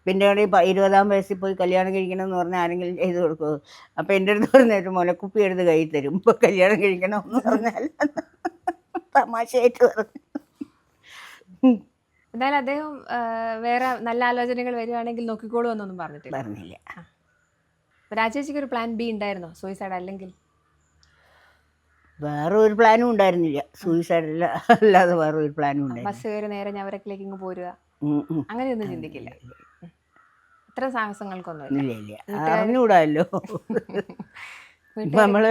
പിന്നെ 20-ആം വയസ്സിൽ പോയി കല്യാണം കഴിക്കണമെന്ന് പറഞ്ഞാൽ ആരെങ്കിലും ചെയ്ത് കൊടുക്കുമോ? അപ്പോൾ എൻ്റെ അടുത്ത് പറഞ്ഞൊരു മുലക്കുപ്പി എടുത്ത് കൈ തരും, ഇപ്പോൾ കല്യാണം കഴിക്കണമെന്ന് പറഞ്ഞാൽ തമാശയായിട്ട് പറഞ്ഞു. എന്തായാലും അദ്ദേഹം വേറെ നല്ല ആലോചനകൾ വരികയാണെങ്കിൽ നോക്കിക്കോളൂ എന്നൊന്നും പറഞ്ഞില്ല. രാജേച്ചിക്ക് ഒരു പ്ലാൻ ബി ഉണ്ടായിരുന്നോ സൂയിസൈഡ് അല്ലെങ്കിൽ? വേറെ ഒരു പ്ലാനും ഉണ്ടായിരുന്നില്ല. സൂയിസൈഡ് അല്ലാതെ വേറെ ഒരു പ്ലാനും ഉണ്ടായിരുന്നു. ബസ് കയറി നേരെ ഞവരക്കിലേക്ക് ഇങ്ങ് പോരുക, അങ്ങനെയൊന്നും ചിന്തിക്കില്ല? ഇത്ര സാഹസങ്ങൾക്കൊന്നും ഇല്ല. അറിഞ്ഞുകൂടാമല്ലോ. നമ്മൾ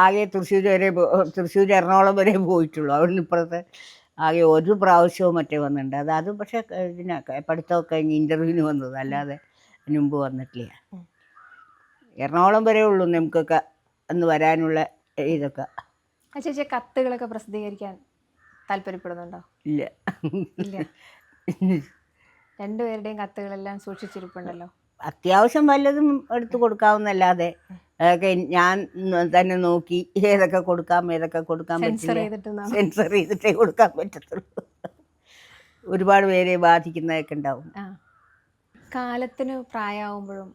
ആകെ തൃശ്ശൂർ എറണാകുളം വരെ പോയിട്ടുള്ളൂ. അവിടുന്ന് ഇപ്പുറത്ത് ആകെ ഒരു പ്രാവശ്യവും മറ്റേ വന്നിട്ടുണ്ട്. അത് പക്ഷേ പഠിത്തമൊക്കെ കഴിഞ്ഞ് ഇൻ്റർവ്യൂവിന് വന്നത്, അല്ലാതെ അതിന് മുമ്പ് വന്നിട്ടില്ല. എറണാകുളം വരെ ഉള്ളൂ നമുക്കൊക്കെ അന്ന് വരാനുള്ള ഇതൊക്കെ. ചേച്ചി കത്തുകളൊക്കെ പ്രസിദ്ധീകരിക്കാൻ താല്പര്യപ്പെടുന്നുണ്ടോ? ഇല്ല. രണ്ടുപേരുടെയും കത്തുകളെല്ലാം സൂക്ഷിച്ചിരിപ്പുണ്ടല്ലോ. അത്യാവശ്യം വല്ലതും എടുത്ത് കൊടുക്കാവുന്നല്ലാതെ അതൊക്കെ ഞാൻ തന്നെ നോക്കി ഏതൊക്കെ കൊടുക്കാം ഏതൊക്കെ കൊടുക്കാൻ സെൻസർ പറ്റില്ല ചെയ്തിട്ടുണ്ടാവും. സെൻസർ ചെയ്തിട്ടേ കൊടുക്കാൻ പറ്റത്തുള്ളൂ. ഒരുപാട് പേരെ ബാധിക്കുന്നതൊക്കെ ഉണ്ടാവും. ആ, കാലത്തിന് പ്രായമാവുമ്പോഴും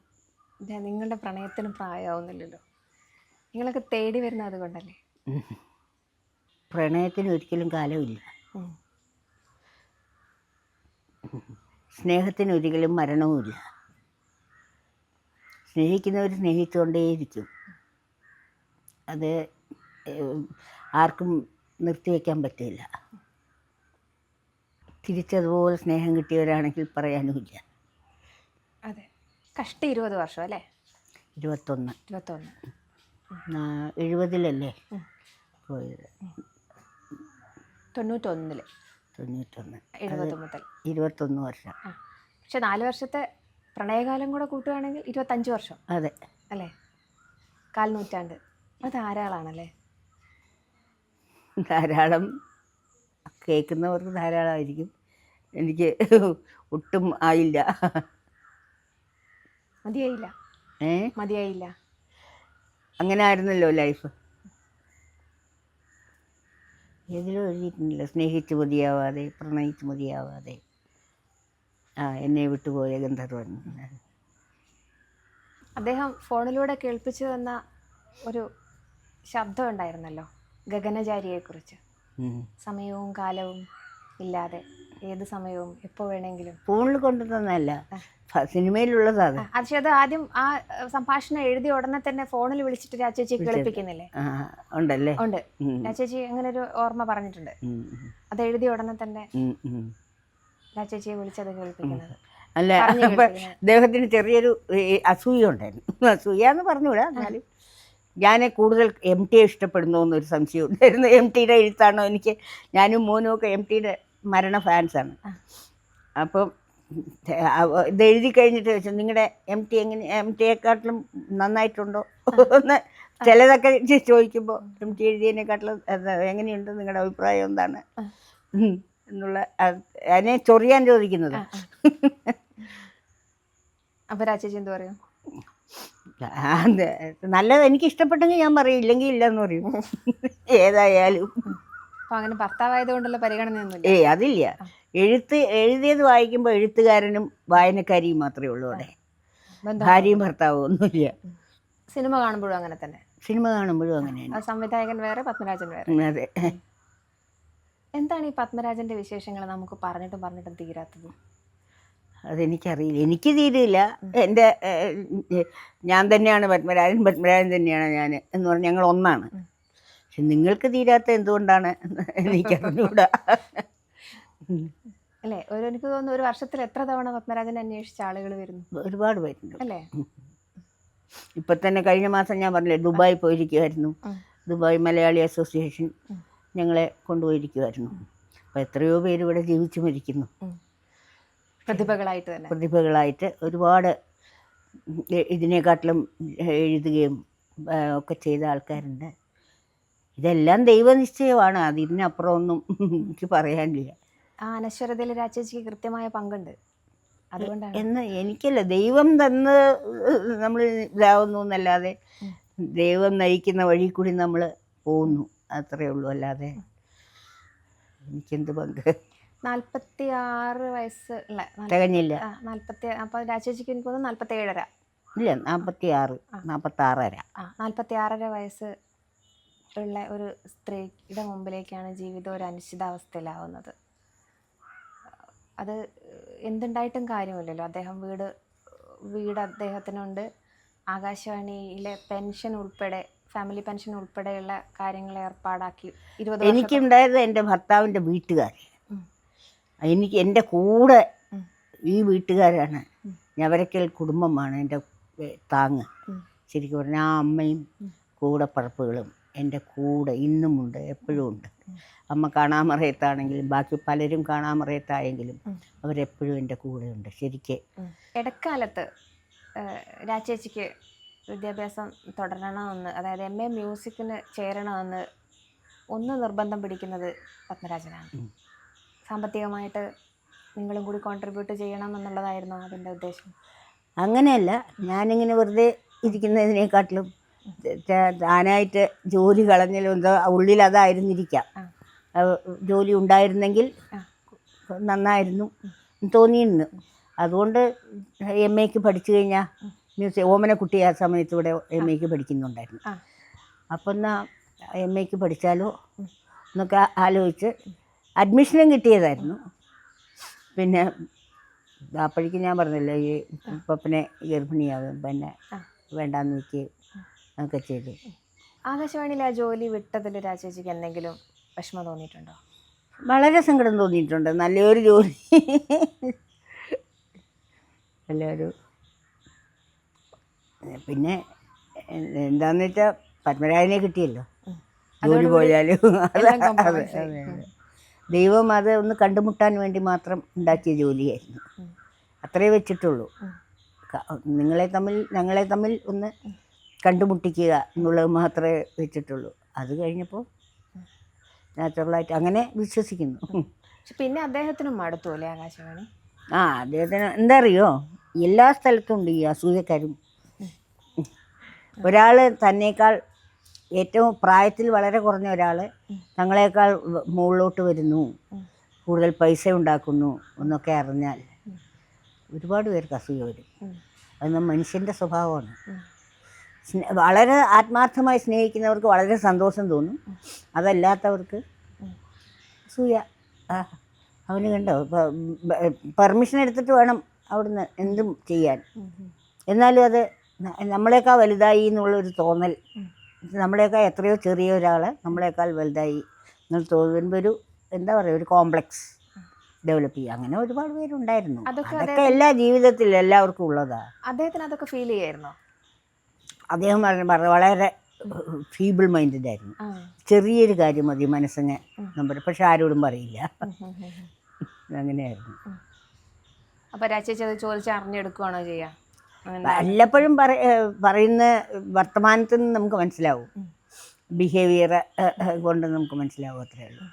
നിങ്ങളുടെ പ്രണയത്തിന് പ്രായമാവുന്നില്ലല്ലോ. നിങ്ങളൊക്കെ തേടി വരുന്നത് അതുകൊണ്ടല്ലേ? പ്രണയത്തിന് ഒരിക്കലും കാലമില്ല. ഉം. സ്നേഹത്തിന് ഒരിക്കലും മരണവുമില്ല. സ്നേഹിക്കുന്നവർ സ്നേഹിച്ചുകൊണ്ടേയിരിക്കും. അത് ആർക്കും നിർത്തിവെക്കാൻ പറ്റില്ല. തിരിച്ചതുപോലെ സ്നേഹം കിട്ടിയവരാണെങ്കിൽ പറയാനുമില്ല. അതെ, കഷ്ടി 20 വർഷം അല്ലേ? 21. 21. 70-ലല്ലേ പോയത്? 91. 91. 70 മുതൽ 21 വർഷം. പക്ഷെ 4 വർഷത്തെ പ്രണയകാലം കൂടെ കൂട്ടുകയാണെങ്കിൽ 25 വർഷം. അതെ അല്ലേ? 1/4 നൂറ്റാണ്ട്. അത് ധാരാളമാണല്ലേ? ധാരാളം. കേൾക്കുന്നവർക്ക് ധാരാളമായിരിക്കും. എനിക്ക് ഒട്ടും ആയില്ല. മതിയായില്ല. മതിയായില്ല. അങ്ങനെ ആയിരുന്നല്ലോ ലൈഫ്. ഏതിലും എഴുതിയിട്ടുണ്ടല്ലോ, സ്നേഹിച്ച് മതിയാവാതെ പ്രണയിച്ച് മതിയാവാതെ എന്നെ വിട്ടുപോയ ഗന്ധർവൻ. അദ്ദേഹം ഫോണിലൂടെ കേൾപ്പിച്ചു തന്ന ഒരു ശബ്ദം ഉണ്ടായിരുന്നല്ലോ, ഗഗനചാരിയെക്കുറിച്ച്. സമയവും കാലവും ഇല്ലാതെ ഏത് സമയവും എപ്പോൾ വേണമെങ്കിലും. ഫോണിൽ കൊണ്ടുതന്നല്ല, സിനിമയിലുള്ളതാണ്. പക്ഷെ അത് ആദ്യം ആ സംഭാഷണം എഴുതിയ ഉടനെ തന്നെ ഫോണിൽ വിളിച്ചിട്ട് രാജേച്ചി കേൾപ്പിക്കുന്നില്ലേ? ഉണ്ടല്ലേ? ഉണ്ട്. രാജേച്ചി അങ്ങനെ ഒരു ഓർമ്മ പറഞ്ഞിട്ടുണ്ട്. അത് എഴുതിയ ഉടനെ തന്നെ രാജേച്ചിയെ വിളിച്ചത് കേൾപ്പിക്കുന്നത്. അല്ല, അപ്പം അദ്ദേഹത്തിന് ചെറിയൊരു അസൂയ ഉണ്ടായിരുന്നു. അസൂയ എന്ന് പറഞ്ഞുകൂടാ, എന്നാലും ഞാൻ കൂടുതൽ MT ഇഷ്ടപ്പെടുന്നു എന്നൊരു സംശയം ഉണ്ടായിരുന്നു. MTയുടെ എഴുത്താണോ? എനിക്ക് ഞാനും മോനും ഒക്കെ MTയുടെ മരണ ഫാൻസാണ്. അപ്പം ഇത് എഴുതി കഴിഞ്ഞിട്ട് വെച്ചാൽ നിങ്ങളുടെ MT എങ്ങനെ, MTയെക്കാട്ടിലും നന്നായിട്ടുണ്ടോ എന്ന് ചിലതൊക്കെ ചോദിക്കുമ്പോൾ MT എഴുതിയതിനെക്കാട്ടിലും എങ്ങനെയുണ്ട്, നിങ്ങളുടെ അഭിപ്രായം എന്താണ് എന്നുള്ള അതിനെ ചൊറിയാൻ ചോദിക്കുന്നത്. അപ്പോൾ രാജേച്ചി എന്ത് പറയും? നല്ലത് എനിക്ക് ഇഷ്ടപ്പെട്ടെങ്കിൽ ഞാൻ പറയും, ഇല്ലെങ്കിൽ ഇല്ലെന്ന് പറയും. ഏതായാലും അങ്ങനെ ഭർത്താവായതുകൊണ്ടുള്ള പരിഗണനയൊന്നുമില്ല. അതില്ല. എഴുതിയത് വായിക്കുമ്പോൾ എഴുത്തുകാരനും വായനക്കാരിയും മാത്രമേ ഉള്ളൂ അവിടെ. ഭാര്യയും ഭർത്താവും ഒന്നുമില്ല. സിനിമ കാണുമ്പോഴും അങ്ങനെ തന്നെ. സിനിമ കാണുമ്പോഴും അങ്ങനെയാണ്. സംവിധായകൻ വേറെ, പത്മരാജൻ വേറെ. അതെ. എന്താണ് ഈ പത്മരാജന്റെ വിശേഷങ്ങൾ നമുക്ക് പറഞ്ഞിട്ടും തീരാത്തത്? അതെനിക്കറിയില്ല, എനിക്ക് തീരില്ല. എൻ്റെ ഞാൻ തന്നെയാണ് പത്മരാജൻ, പത്മരാജൻ തന്നെയാണ് ഞാൻ എന്ന് പറഞ്ഞാൽ ഞങ്ങൾ ഒന്നാണ്. പക്ഷെ നിങ്ങൾക്ക് തീരാത്ത എന്തുകൊണ്ടാണ് എനിക്കറിഞ്ഞൂടാ. അല്ലേ? എനിക്ക് തോന്നുന്നു ഒരു വർഷത്തിൽ എത്ര തവണ പത്മരാജൻ അന്വേഷിച്ച ആളുകൾ വരുന്നു? ഒരുപാട് പേരുണ്ട് അല്ലേ? ഇപ്പം തന്നെ കഴിഞ്ഞ മാസം ഞാൻ പറഞ്ഞില്ലേ, ദുബായി പോയിരിക്കുമായിരുന്നു. ദുബായ് മലയാളി അസോസിയേഷൻ ഞങ്ങളെ കൊണ്ടുപോയിരിക്കുമായിരുന്നു. അപ്പോൾ എത്രയോ പേര് ഇവിടെ ജീവിച്ചു മരിക്കുന്നു. പ്രതിഭകളായിട്ട് ഒരുപാട് ഇതിനെക്കാട്ടിലും എഴുതുകയും ഒക്കെ ചെയ്ത ആൾക്കാരുണ്ട്. ഇതെല്ലാം ദൈവനിശ്ചയമാണ്. അതിനപ്പുറം ഒന്നും എനിക്ക് പറയാനില്ല. ആ അനശ്വരതയിൽ രാജേച്ചിക്ക് കൃത്യമായ പങ്കുണ്ട്. അതുകൊണ്ടാണ് എന്ന് എനിക്കല്ല, ദൈവം തന്ന് നമ്മൾ ഇതാവുന്നു എന്നല്ലാതെ ദൈവം നയിക്കുന്ന വഴി കൂടി നമ്മൾ പോകുന്നു, അത്രയേ ഉള്ളൂ. അല്ലാതെ എനിക്കെന്ത് പങ്ക്? 46 വയസ്സ് അല്ല, തികഞ്ഞില്ല. 40. അപ്പോൾ രാജേച്ചിക്ക് എനിക്ക് തോന്നുന്നു 47.5. ഇല്ല, 46, 46.5. 46.5 വയസ്സ് ഉള്ള ഒരു സ്ത്രീയുടെ മുമ്പിലേക്കാണ് ജീവിതം ഒരു അനിശ്ചിതാവസ്ഥയിലാവുന്നത്. അത് എന്തുണ്ടായിട്ടും കാര്യമില്ലല്ലോ. അദ്ദേഹം വീട് അദ്ദേഹത്തിനുണ്ട്. ആകാശവാണിയിലെ പെൻഷൻ ഉൾപ്പെടെ, ഫാമിലി പെൻഷൻ ഉൾപ്പെടെയുള്ള കാര്യങ്ങൾ ഏർപ്പാടാക്കി 20 എനിക്കുണ്ടായത് എൻ്റെ ഭർത്താവിൻ്റെ വീട്ടുകാർ. എൻ്റെ കൂടെ ഈ വീട്ടുകാരാണ്. ഞവരക്കൽ കുടുംബമാണ് എൻ്റെ താങ്ങ്. ശരിക്കും പറഞ്ഞാൽ ആ അമ്മയും കൂടപ്പറപ്പുകളും എൻ്റെ കൂടെ ഇന്നുമുണ്ട്, എപ്പോഴും ഉണ്ട്. അമ്മ കാണാമറയത്താണെങ്കിലും ബാക്കി പലരും കാണാമറയത്തായെങ്കിലും അവരെപ്പോഴും എൻ്റെ കൂടെയുണ്ട്. ശരിക്ക് ഇടക്കാലത്ത് രാജേച്ചിക്ക് വിദ്യാഭ്യാസം തുടരണമെന്ന്, അതായത് MA മ്യൂസിക്കിന് ചേരണമെന്ന് നിർബന്ധം പിടിക്കുന്നത് പത്മരാജനാണ്. സാമ്പത്തികമായിട്ട് നിങ്ങളും കൂടി കോൺട്രിബ്യൂട്ട് ചെയ്യണം എന്നുള്ളതായിരുന്നു അതിൻ്റെ ഉദ്ദേശം? അങ്ങനെയല്ല, ഞാനിങ്ങനെ വെറുതെ ഇരിക്കുന്നതിനെക്കാട്ടിലും താനായിട്ട് ജോലി കളഞ്ഞാലും എന്താ ഉള്ളിൽ അതായിരുന്നിരിക്കാം. ജോലി ഉണ്ടായിരുന്നെങ്കിൽ നന്നായിരുന്നു തോന്നിയിരുന്നു. അതുകൊണ്ട് MA പഠിച്ചു കഴിഞ്ഞാൽ ഓമനക്കുട്ടി ആ സമയത്ത് ഇവിടെ MA പഠിക്കുന്നുണ്ടായിരുന്നു. അപ്പം എന്നാൽ MA പഠിച്ചാലോ എന്നൊക്കെ ആലോചിച്ച് അഡ്മിഷനും കിട്ടിയതായിരുന്നു. പിന്നെ അപ്പോഴേക്കും ഞാൻ പറഞ്ഞില്ലേ ഈ പപ്പനെ ഗർഭിണിയാകും, പിന്നെ വേണ്ടാന്ന് വയ്ക്കുകയും ഒക്കെ ചെയ്തു. ആകാശവാണിയിൽ ആ ജോലി വിട്ടതിൽ രാജേച്ചിക്ക് എന്തെങ്കിലും വിഷമം തോന്നിയിട്ടുണ്ടോ? വളരെ സങ്കടം തോന്നിയിട്ടുണ്ട്. നല്ലൊരു ജോലി, നല്ലൊരു. പിന്നെ എന്താണെന്ന് വെച്ചാൽ പത്മരാജനെ കിട്ടിയല്ലോ, ജോലി പോയാലും. ദൈവം അത് ഒന്ന് കണ്ടുമുട്ടാൻ വേണ്ടി മാത്രം ഉണ്ടാക്കിയ ജോലിയായിരുന്നു. അത്രേ വെച്ചിട്ടുള്ളൂ. ഞങ്ങളെ തമ്മിൽ ഒന്ന് കണ്ടുമുട്ടിക്കുക എന്നുള്ളത് മാത്രമേ വെച്ചിട്ടുള്ളൂ. അത് കഴിഞ്ഞപ്പോൾ നാച്ചുറലായിട്ട് അങ്ങനെ വിശ്വസിക്കുന്നു. പക്ഷെ പിന്നെ അദ്ദേഹത്തിനും മടുത്തു അല്ലേ ആകാശവാണി? അദ്ദേഹത്തിന് എന്താ അറിയോ, എല്ലാ സ്ഥലത്തും ഉണ്ട് ഈ അസൂയക്കാരും. ഒരാൾ തന്നേക്കാൾ ഏറ്റവും പ്രായത്തിൽ വളരെ കുറഞ്ഞ ഒരാൾ തങ്ങളേക്കാൾ മുകളിലോട്ട് വരുന്നു, കൂടുതൽ പൈസ ഉണ്ടാക്കുന്നു എന്നൊക്കെ അറിഞ്ഞാൽ ഒരുപാട് പേർക്ക് അസൂയ വരും. അത് മനുഷ്യൻ്റെ സ്വഭാവമാണ്. വളരെ ആത്മാർത്ഥമായി സ്നേഹിക്കുന്നവർക്ക് വളരെ സന്തോഷം തോന്നും. അതല്ലാത്തവർക്ക് അസൂയ. അവന് കണ്ടോ, പെർമിഷൻ എടുത്തിട്ട് വേണം അവിടുന്ന് എന്തും ചെയ്യാൻ. എന്നാലും അത് നമ്മളെക്കാൾ വലുതായി എന്നുള്ളൊരു തോന്നൽ, നമ്മളെക്കാൾ എത്രയോ ചെറിയ ഒരാൾ നമ്മളെക്കാൾ വലുതായി എന്നുള്ള തോന്നുമ്പോൾ ഒരു എന്താ പറയുക, ഒരു കോംപ്ലക്സ് ഡെവലപ്പ് ചെയ്യുക. അങ്ങനെ ഒരുപാട് പേരുണ്ടായിരുന്നു. അതൊക്കെ എല്ലാ ജീവിതത്തിലും എല്ലാവർക്കും ഉള്ളതാണ്. അദ്ദേഹത്തിന് അതൊക്കെ ഫീൽ ചെയ്യായിരുന്നോ? അദ്ദേഹം വളരെ ഫീബിൾ മൈൻഡഡ് ആയിരുന്നു. ചെറിയൊരു കാര്യം മതി മനസ്സിനെ നമ്പർ, പക്ഷെ ആരോടും പറയില്ല. അങ്ങനെയായിരുന്നു. അപ്പോൾ രാജേച്ചി അത് ചോദിച്ച് അറിഞ്ഞെടുക്കുകയാണോ ചെയ്യുക? വല്ലപ്പോഴും പറയുന്ന വർത്തമാനത്തിൽ നിന്ന് നമുക്ക് മനസ്സിലാവും, ബിഹേവിയർ കൊണ്ട് നമുക്ക് മനസ്സിലാവും, അത്രേ ഉള്ളൂ.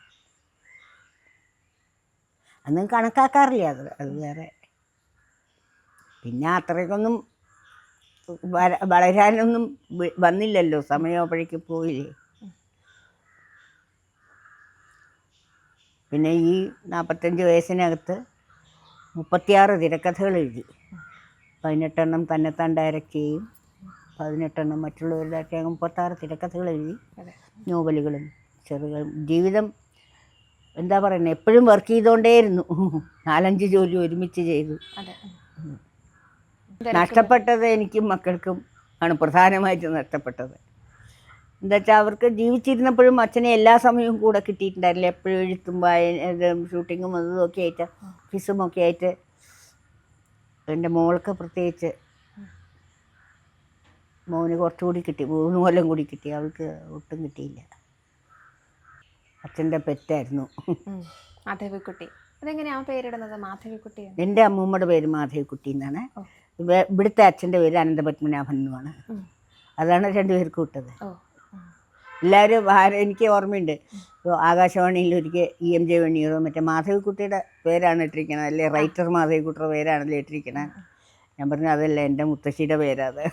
അന്ന് കണക്കാക്കാറില്ല അത് വേറെ. പിന്നെ അത്രയ്ക്കൊന്നും വളരാനൊന്നും വന്നില്ലല്ലോ, സമയം അപ്പോഴേക്ക് പോയില്ലേ. പിന്നെ ഈ 45 വയസ്സിനകത്ത് 36 തിരക്കഥകൾ എഴുതി. 18 എണ്ണം തന്നെത്താൻ ഡയറക്റ്റ് ചെയ്യും, 18 എണ്ണം മറ്റുള്ളവരുടെ 36 തിരക്കഥകൾ എഴുതി, നോവലുകളും ചെറുകളും. ജീവിതം എന്താ പറയുന്നത്, എപ്പോഴും വർക്ക് ചെയ്തുകൊണ്ടേയിരുന്നു. 4-5 ജോലി ഒരുമിച്ച് ചെയ്തു. നഷ്ടപ്പെട്ടത് എനിക്കും മക്കൾക്കും ആണ് പ്രധാനമായിട്ടും നഷ്ടപ്പെട്ടത്. എന്താ വെച്ചാൽ അവർക്ക് ജീവിച്ചിരുന്നപ്പോഴും അച്ഛനെ എല്ലാ സമയവും കൂടെ കിട്ടിയിട്ടുണ്ടായിരുന്നില്ല. എപ്പോഴും എഴുത്തും ഷൂട്ടിങ്ങും അതും ഒക്കെ ആയിട്ട്, ഓഫീസും ഒക്കെ ആയിട്ട്. എൻ്റെ മോൾക്ക് പ്രത്യേകിച്ച്, മോന് കുറച്ചുകൂടി കിട്ടി, 3 കൊല്ലം കൂടി കിട്ടി, അവൾക്ക് ഒട്ടും കിട്ടിയില്ല. അച്ഛൻ്റെ പെറ്റായിരുന്നു മാധവിക്കുട്ടി. അതെങ്ങനെയാണ് പേരിടുന്നത്, മാധവിക്കുട്ടി? എൻ്റെ അമ്മൂമ്മയുടെ പേര് മാധവിക്കുട്ടി എന്നാണ്. ഇവിടുത്തെ അച്ഛൻ്റെ പേര് അനന്തപത്മനാഭൻ എന്നുമാണ്. അതാണ് 2 പേർക്കും ഇട്ടത്. എല്ലാവരും എനിക്ക് ഓർമ്മയുണ്ട്, ആകാശവാണിയിൽ ഒരിക്കൽ EMJ വെണ്ണിയൂറോ മറ്റേ മാധവിക്കുട്ടിയുടെ പേരാണ് ഇട്ടിരിക്കണത്, അല്ലേ റൈറ്റർ മാധവിക്കുട്ടിയുടെ പേരാണല്ലോ ഇട്ടിരിക്കണത്. ഞാൻ പറഞ്ഞു അതല്ല, എൻ്റെ മുത്തശ്ശിയുടെ പേരത്.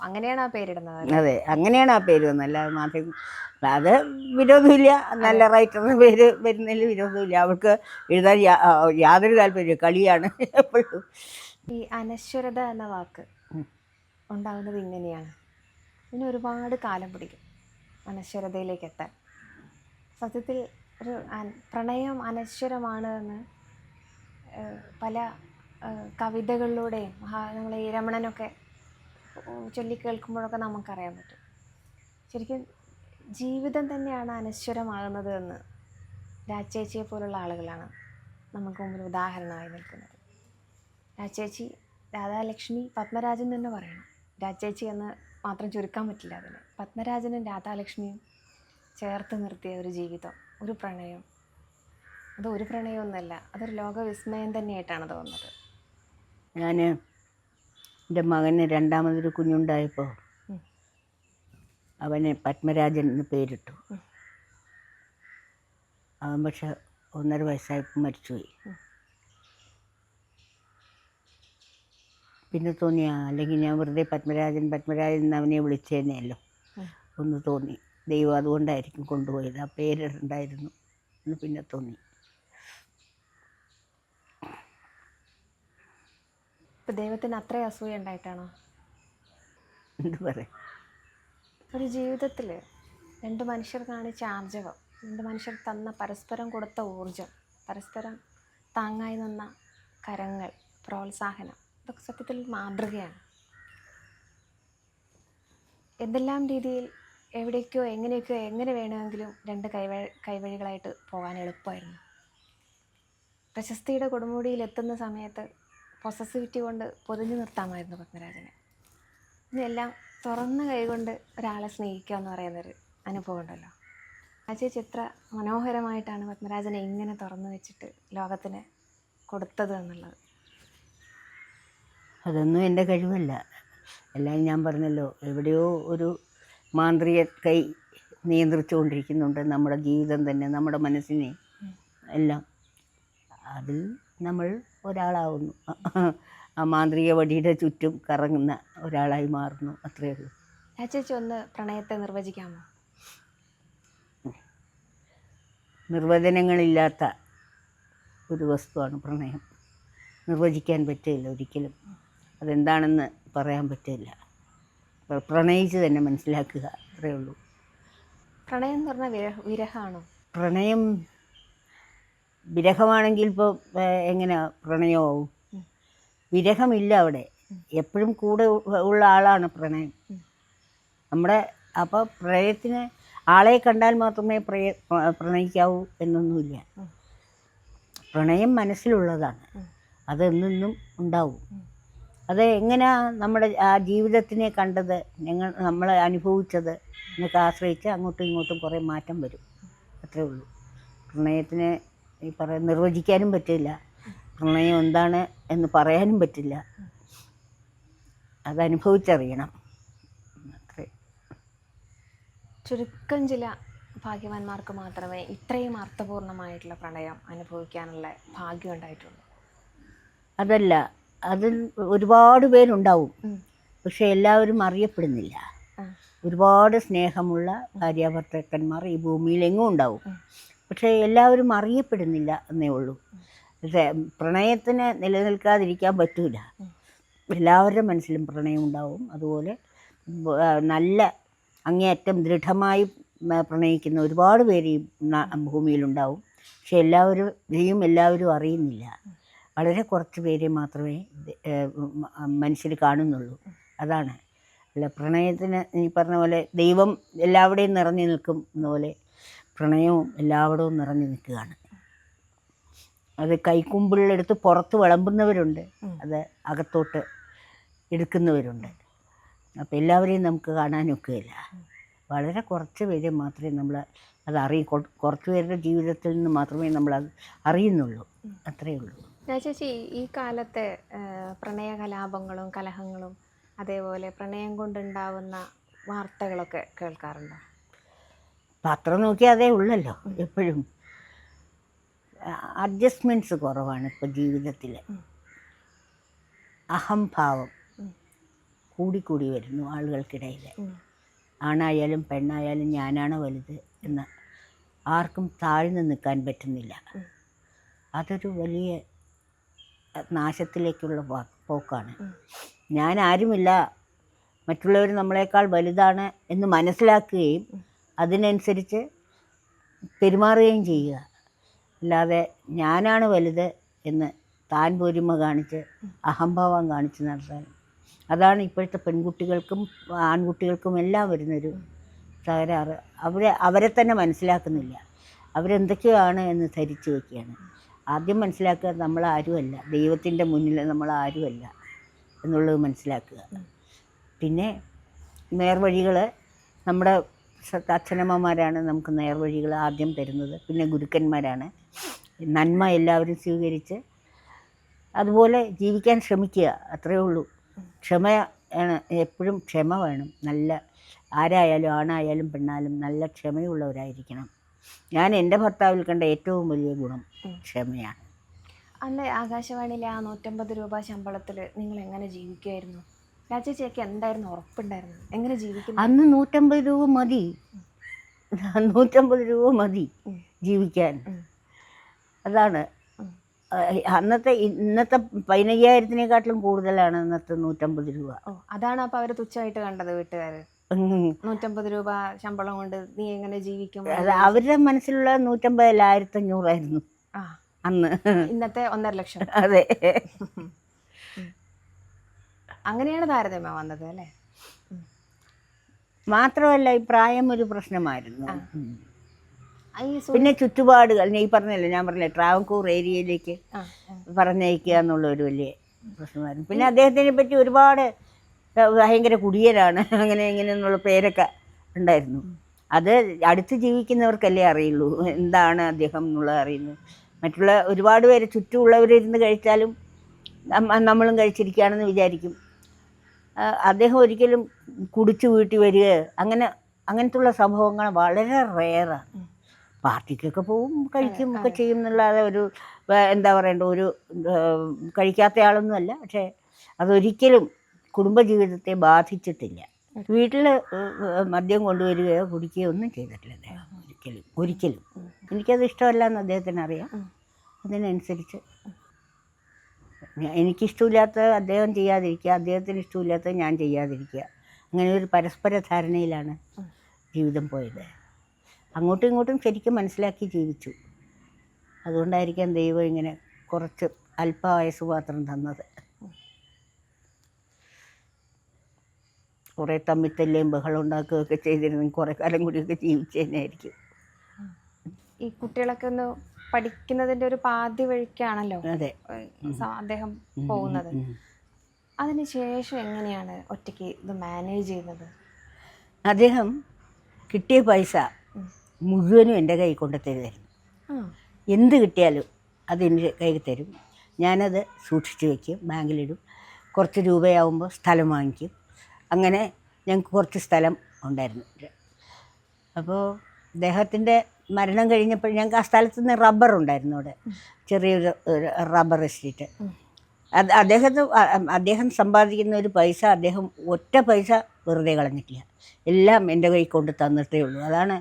അങ്ങനെയാണ് ആ പേരിടുന്നത്? അതെ, അങ്ങനെയാണ് ആ പേര് വന്നത്. അല്ല മാധവി, അത് വിരോധമില്ല, നല്ല റൈറ്ററിൻ്റെ പേര് വരുന്നതിൽ വിരോധമില്ല. അവൾക്ക് എഴുതാൻ യാതൊരു താല്പര്യമില്ല, കളിയാണ് എപ്പോഴും. ഈ അനശ്വരത എന്ന വാക്ക് ഉണ്ടാകുന്നത് ഇങ്ങനെയാണ്. ഇതിന് ഒരുപാട് കാലം പിടിക്കും അനശ്വരതയിലേക്ക് എത്താൻ. സത്യത്തിൽ ഒരു പ്രണയം അനശ്വരമാണ് എന്ന് പല കവിതകളിലൂടെയും നമ്മൾ ഈ രമണനൊക്കെ ചൊല്ലിക്കേൾക്കുമ്പോഴൊക്കെ നമുക്കറിയാൻ പറ്റും. ശരിക്കും ജീവിതം തന്നെയാണ് അനശ്വരമാകുന്നത് എന്ന് രാജേച്ചിയെ പോലുള്ള ആളുകളാണ് നമുക്ക് മുമ്പിൽ ഉദാഹരണമായി നിൽക്കുന്നത്. രാജേച്ചി, രാധാലക്ഷ്മി, പത്മരാജൻ തന്നെ പറയണം. രാജേച്ചി എന്ന് മാത്രം ചുരുക്കാൻ പറ്റില്ല അതിന്. പത്മരാജനും രാധാലക്ഷ്മിയും ചേർത്ത് നിർത്തിയ ഒരു ജീവിതം, ഒരു പ്രണയം. അത് ഒരു പ്രണയമൊന്നുമല്ല, അതൊരു ലോകവിസ്മയം തന്നെയായിട്ടാണ് തോന്നുന്നത്. ഞാൻ എൻ്റെ മകന് രണ്ടാമതൊരു കുഞ്ഞുണ്ടായപ്പോൾ അവന് പത്മരാജൻ എന്ന് പേരിട്ടു. അവൻ പക്ഷെ 1.5 വയസ്സായപ്പോൾ മരിച്ചുപോയി. പിന്നെ തോന്നിയ അല്ലെങ്കിൽ ഞാൻ വെറുതെ പത്മരാജൻ എന്ന് അവനെ വിളിച്ചേനെയല്ലോ ഒന്ന് തോന്നി. ദൈവം അതുകൊണ്ടായിരിക്കും കൊണ്ടുപോയത്, ആ പേരുണ്ടായിരുന്നു എന്ന് പിന്നെ തോന്നി. ഇപ്പം ദൈവത്തിന് അത്രയും അസൂയ ഉണ്ടായിട്ടാണോ? എന്ത് പറയാം, ഒരു ജീവിതത്തിൽ രണ്ട് മനുഷ്യർ കാണിച്ച ആർജവം, രണ്ട് മനുഷ്യർ തന്ന പരസ്പരം കൊടുത്ത ഊർജം, പരസ്പരം താങ്ങായി നിന്ന കരങ്ങൾ, പ്രോത്സാഹനം, ഇതൊക്കെ സത്യത്തിൽ മാതൃകയാണ്. എന്തെല്ലാം രീതിയിൽ എവിടേക്കോ എങ്ങനെയൊക്കെയോ എങ്ങനെ വേണമെങ്കിലും രണ്ട് കൈവഴികളായിട്ട് പോകാൻ എളുപ്പമായിരുന്നു. പ്രശസ്തിയുടെ കൊടുമുടിയിൽ എത്തുന്ന സമയത്ത് പൊസസിവിറ്റി കൊണ്ട് പൊതിഞ്ഞു നിർത്താമായിരുന്നു പത്മരാജനെ. ഇതെല്ലാം തുറന്ന കൈകൊണ്ട് ഒരാളെ സ്നേഹിക്കുക എന്ന് പറയുന്നൊരു അനുഭവം ഉണ്ടല്ലോ. ആ ചേച്ചി എത്ര മനോഹരമായിട്ടാണ് പത്മരാജനെ ഇങ്ങനെ തുറന്നു വെച്ചിട്ട് ലോകത്തിന് കൊടുത്തത് എന്നുള്ളത്. അതൊന്നും എൻ്റെ കഴിവല്ല. എല്ലാം ഞാൻ പറഞ്ഞല്ലോ, എവിടെയോ ഒരു മാന്ത്രിക കൈ നിയന്ത്രിച്ചുകൊണ്ടിരിക്കുന്നുണ്ട് നമ്മുടെ ജീവിതം തന്നെ, നമ്മുടെ മനസ്സിനെ എല്ലാം. അതിൽ നമ്മൾ ഒരാളാവുന്നു, ആ മാന്ത്രിക വടിയുടെ ചുറ്റും കറങ്ങുന്ന ഒരാളായി മാറുന്നു, അത്രയേ ഉള്ളൂ. ആ ചേച്ചി ഒന്ന് പ്രണയത്തെ നിർവചിക്കാമോ? നിർവചനങ്ങളില്ലാത്ത ഒരു വസ്തുവാണ് പ്രണയം. നിർവചിക്കാൻ പറ്റില്ല ഒരിക്കലും, അതെന്താണെന്ന് പറയാൻ പറ്റില്ല. പ്രണയിച്ച് തന്നെ മനസ്സിലാക്കുക, അത്രയേ ഉള്ളൂ. പ്രണയം എന്ന് പറഞ്ഞാൽ വിരഹമാണോ? പ്രണയം വിരഹമാണെങ്കിൽ ഇപ്പോൾ എങ്ങനെ പ്രണയമാവും? വിരഹമില്ല അവിടെ, എപ്പോഴും കൂടെ ഉള്ള ആളാണ് പ്രണയം നമ്മുടെ. അപ്പോൾ പ്രണയത്തിന് ആളെ കണ്ടാൽ മാത്രമേ പ്രണയിക്കാവൂ എന്നൊന്നുമില്ല. പ്രണയം മനസ്സിലുള്ളതാണ്, അതെന്നും ഉണ്ടാവും. അത് എങ്ങനെയാണ് നമ്മുടെ ആ ജീവിതത്തിനെ കണ്ടത്, നമ്മൾ അനുഭവിച്ചത് എന്നൊക്കെ ആശ്രയിച്ച് അങ്ങോട്ടും ഇങ്ങോട്ടും കുറേ മാറ്റം വരും, അത്രേ ഉള്ളൂ. പ്രണയത്തിനെ ഈ നിർവചിക്കാനും പറ്റില്ല, പ്രണയം എന്താണ് എന്ന് പറയാനും പറ്റില്ല, അതനുഭവിച്ചറിയണം, അത്രേ. ചുരുക്കം ചില ഭാഗ്യവാന്മാർക്ക് മാത്രമേ ഇത്രയും അർത്ഥപൂർണമായിട്ടുള്ള പ്രണയം അനുഭവിക്കാനുള്ള ഭാഗ്യം ഉണ്ടായിട്ടുള്ളൂ. അതല്ല, അതിൽ ഒരുപാട് പേരുണ്ടാവും, പക്ഷെ എല്ലാവരും അറിയപ്പെടുന്നില്ല. ഒരുപാട് സ്നേഹമുള്ള ഭാര്യാഭർത്താക്കന്മാർ ഈ ഭൂമിയിലെങ്ങും ഉണ്ടാവും, പക്ഷേ എല്ലാവരും അറിയപ്പെടുന്നില്ല എന്നേ ഉള്ളൂ. പ്രണയത്തിന് നിലനിൽക്കാതിരിക്കാൻ പറ്റൂല, എല്ലാവരുടെ മനസ്സിലും പ്രണയം ഉണ്ടാവും. അതുപോലെ നല്ല അങ്ങേയറ്റം ദൃഢമായി പ്രണയിക്കുന്ന ഒരുപാട് പേര് ഈ ഭൂമിയിലുണ്ടാവും, പക്ഷെ എല്ലാവരും അറിയുന്നില്ല. വളരെ കുറച്ച് പേരെ മാത്രമേ മനുഷ്യർ കാണുന്നുള്ളൂ, അതാണ്. അല്ല, പ്രണയത്തിന് ഈ പറഞ്ഞ പോലെ ദൈവം എല്ലാവിടെയും നിറഞ്ഞു നിൽക്കും എന്ന പോലെ പ്രണയവും എല്ലായിടവും നിറഞ്ഞു നിൽക്കുകയാണ്. അത് കൈക്കുമ്പിളെടുത്ത് പുറത്ത് വിളമ്പുന്നവരുണ്ട്, അത് അകത്തോട്ട് എടുക്കുന്നവരുണ്ട്. അപ്പോൾ എല്ലാവരെയും നമുക്ക് കാണാനൊക്കെയില്ല, വളരെ കുറച്ച് പേരെ മാത്രമേ നമ്മൾ അത് കുറച്ച് പേരുടെ ജീവിതത്തിൽ നിന്ന് മാത്രമേ നമ്മളത് അറിയുന്നുള്ളൂ, അത്രയേ ഉള്ളൂ. ചേച്ചി, ഈ കാലത്തെ പ്രണയകലാപങ്ങളും കലഹങ്ങളും അതേപോലെ പ്രണയം കൊണ്ടുണ്ടാവുന്ന വാർത്തകളൊക്കെ കേൾക്കാറുണ്ടോ? പത്രം നോക്കിയാൽ അതേ ഉള്ളല്ലോ എപ്പോഴും. അഡ്ജസ്റ്റ്മെൻറ്റ്സ് കുറവാണ് ഇപ്പോൾ ജീവിതത്തിൽ. അഹംഭാവം കൂടിക്കൂടി വരുന്നു ആളുകൾക്കിടയിൽ. ആണായാലും പെണ്ണായാലും ഞാനാണ് വലുത് എന്ന് ആർക്കും താഴ്ന്നു നിൽക്കാൻ പറ്റുന്നില്ല. അതൊരു വലിയ നാശത്തിലേക്കുള്ള പോക്കാണ്. ഞാൻ ആരുമില്ല, മറ്റുള്ളവർ നമ്മളെക്കാൾ വലുതാണ് എന്ന് മനസ്സിലാക്കുകയും അതിനനുസരിച്ച് പെരുമാറുകയും ചെയ്യുക. അല്ലാതെ ഞാനാണ് വലുത് എന്ന് താൻ പോരുമ കാണിച്ച് അഹംഭാവം കാണിച്ച് നടത്താൻ, അതാണ് ഇപ്പോഴത്തെ പെൺകുട്ടികൾക്കും ആൺകുട്ടികൾക്കും എല്ലാം വരുന്നൊരു തകരാറ്. അവരെ തന്നെ മനസ്സിലാക്കുന്നില്ല, അവരെന്തൊക്കെയാണ് എന്ന് ധരിച്ചു വയ്ക്കുകയാണ്. ആദ്യം മനസ്സിലാക്കുക, നമ്മളാരുമല്ല, ദൈവത്തിൻ്റെ മുന്നിൽ നമ്മളാരുമല്ല എന്നുള്ളത് മനസ്സിലാക്കുക. പിന്നെ നേർവഴികൾ നമ്മുടെ അച്ഛനമ്മമാരാണ് നമുക്ക് നേർവഴികൾ ആദ്യം തരുന്നത്, പിന്നെ ഗുരുക്കന്മാരാണ്. നന്മ എല്ലാവരും സ്വീകരിച്ച് അതുപോലെ ജീവിക്കാൻ ശ്രമിക്കുക, അത്രയേ ഉള്ളൂ. ക്ഷമയാണ്, എപ്പോഴും ക്ഷമ വേണം. നല്ല ആരായാലും ആണായാലും പെണ്ണായാലും നല്ല ക്ഷമയുള്ളവരായിരിക്കണം. ഞാൻ എൻ്റെ ഭർത്താവിൽ കണ്ട ഏറ്റവും വലിയ ഗുണം ക്ഷമയാണ്. അന്ന് ആകാശവാണിയിലെ ആ 150 രൂപ ശമ്പളത്തിൽ നിങ്ങൾ എങ്ങനെ ജീവിക്കുമായിരുന്നു? രാജേച്ചിയൊക്കെ എന്തായിരുന്നു ഉറപ്പുണ്ടായിരുന്നത്? എങ്ങനെ ജീവിക്കുന്നു? അന്ന് 150 രൂപ മതി, 150 രൂപ മതി ജീവിക്കാൻ. അതാണ് അന്നത്തെ ഇന്നത്തെ 15,000-നെക്കാട്ടിലും കൂടുതലാണ് അന്നത്തെ 150 രൂപ. ഓ, അതാണ് അപ്പോൾ അവർ തുച്ഛമായിട്ട് കണ്ടത് വീട്ടുകാർ. 150 രൂപ ശമ്പളം കൊണ്ട് നീ എങ്ങനെ ജീവിക്കും? അത് അവരുടെ മനസ്സിലുള്ള 150 അല്ല, 1,500 ആയിരുന്നു ആ, അന്ന്. ഇന്നത്തെ 1.5 ലക്ഷം. അതെ. അങ്ങനെയാണ് താരതമ്യം വന്നത് അല്ലേ? മാത്രമല്ല ഈ പ്രായം ഒരു പ്രശ്നമായിരുന്നു. ഈ പിന്നെ ചുറ്റുപാടുകൾ, ഈ പറഞ്ഞല്ലേ, ഞാൻ പറഞ്ഞില്ലേ ട്രാവൻകൂർ ഏരിയയിലേക്ക് പറഞ്ഞയക്കുക എന്നുള്ള ഒരു വലിയ പ്രശ്നമായിരുന്നു. പിന്നെ അദ്ദേഹത്തിനെ പറ്റി ഒരുപാട് ഭയങ്കര കുടിയനാണ് അങ്ങനെ ഇങ്ങനെ എന്നുള്ള പേരൊക്കെ ഉണ്ടായിരുന്നു. അത് അടുത്ത് ജീവിക്കുന്നവർക്കല്ലേ അറിയുള്ളൂ എന്താണ് അദ്ദേഹം എന്നുള്ളത് അറിയുന്നു. മറ്റുള്ള ഒരുപാട് പേര് ചുറ്റുമുള്ളവരിരുന്ന് കഴിച്ചാലും നമ്മളും കഴിച്ചിരിക്കുകയാണെന്ന് വിചാരിക്കും. അദ്ദേഹം ഒരിക്കലും കുടിച്ചു വീട്ടിൽ വരിക അങ്ങനത്തുള്ള സംഭവങ്ങൾ വളരെ റെയറാണ്. പാർട്ടിക്കൊക്കെ പോവും, കഴിക്കും ഒക്കെ ചെയ്യും എന്നുള്ളതെ ഒരു എന്താ പറയണ്ട, ഒരു കഴിക്കാത്ത ആളൊന്നുമല്ല. പക്ഷേ അതൊരിക്കലും കുടുംബജീവിതത്തെ ബാധിച്ചിട്ടില്ല. വീട്ടിൽ മദ്യം കൊണ്ടുവരികയോ കുടിക്കുകയോ ഒന്നും ചെയ്തിട്ടില്ല അദ്ദേഹം, ഒരിക്കലും. എനിക്കത് ഇഷ്ടമല്ല എന്ന് അദ്ദേഹത്തിന് അറിയാം. അതിനനുസരിച്ച് എനിക്കിഷ്ടമില്ലാത്ത അദ്ദേഹം ചെയ്യാതിരിക്കുക, അദ്ദേഹത്തിന് ഇഷ്ടമില്ലാത്തത് ഞാൻ ചെയ്യാതിരിക്കുക, അങ്ങനെ ഒരു പരസ്പര ധാരണയിലാണ് ജീവിതം പോയത്. അങ്ങോട്ടും ഇങ്ങോട്ടും ശരിക്കും മനസ്സിലാക്കി ജീവിച്ചു. അതുകൊണ്ടായിരിക്കാം ദൈവം ഇങ്ങനെ കുറച്ച് അല്പവയസ്സ് മാത്രം തന്നത്. കുറേ തമ്മിത്തല്ലേയും ബഹളം ഉണ്ടാക്കുകയൊക്കെ ചെയ്തിരുന്നെങ്കിൽ കുറേ കാലം കൂടിയൊക്കെ ജീവിച്ചതന്നെയായിരിക്കും. ഈ കുട്ടികളൊക്കെ ഒന്ന് പഠിക്കുന്നതിൻ്റെ ഒരു പാതി വഴിക്കാണല്ലോ അതെ അദ്ദേഹം പോകുന്നത്. അതിനുശേഷം എങ്ങനെയാണ് ഒറ്റയ്ക്ക് ഇത് മാനേജ് ചെയ്യുന്നത്? അദ്ദേഹം കിട്ടിയ പൈസ മുഴുവനും എൻ്റെ കൈ കൊണ്ട് തരുമായിരുന്നു. എന്ത് കിട്ടിയാലും അതെൻ്റെ കയ്യിൽ തരും. ഞാനത് സൂക്ഷിച്ച് വയ്ക്കും, ബാങ്കിലിടും. കുറച്ച് രൂപയാവുമ്പോൾ സ്ഥലം വാങ്ങിക്കും. അങ്ങനെ ഞങ്ങൾക്ക് കുറച്ച് സ്ഥലം ഉണ്ടായിരുന്നു. അപ്പോൾ അദ്ദേഹത്തിൻ്റെ മരണം കഴിഞ്ഞപ്പോൾ ഞങ്ങൾക്ക് ആ സ്ഥലത്ത് നിന്ന് റബ്ബർ ഉണ്ടായിരുന്നു. അവിടെ ചെറിയൊരു റബ്ബർ എസ്റ്റേറ്റ്. അദ്ദേഹം സമ്പാദിക്കുന്ന ഒരു പൈസ അദ്ദേഹം ഒറ്റ പൈസ വെറുതെ കളഞ്ഞിട്ടില്ല. എല്ലാം എൻ്റെ കൈ കൊണ്ട് തന്നിട്ടേ ഉള്ളൂ. അതാണ്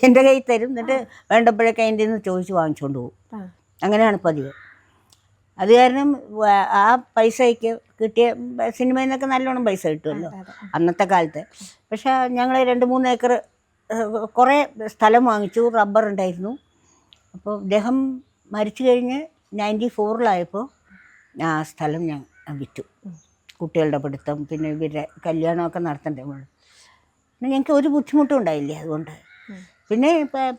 എൻ്റെ കയ്യിൽ തരും, എന്നിട്ട് വേണ്ടപ്പോഴൊക്കെ അതിൻ്റെ നിന്ന് ചോദിച്ച് വാങ്ങിച്ചുകൊണ്ട് പോകും. അങ്ങനെയാണ് പതിവ്. അത് കാരണം ആ പൈസയ്ക്ക് കിട്ടിയ സിനിമയിൽ നിന്നൊക്കെ നല്ലോണം പൈസ കിട്ടുമല്ലോ അന്നത്തെ കാലത്ത്. പക്ഷേ ഞങ്ങൾ 2-3 ഏക്കർ കുറേ സ്ഥലം വാങ്ങിച്ചു, റബ്ബർ ഉണ്ടായിരുന്നു. അപ്പോൾ അദ്ദേഹം മരിച്ചു കഴിഞ്ഞ് 94-ലായപ്പോൾ ആ സ്ഥലം ഞാൻ വിറ്റു. കുട്ടികളുടെ പഠിത്തം പിന്നെ ഇവരുടെ കല്യാണമൊക്കെ നടത്തണ്ടേ. പിന്നെ ഞങ്ങൾക്ക് ഒരു ബുദ്ധിമുട്ടും ഉണ്ടായില്ല അതുകൊണ്ട്. പിന്നെ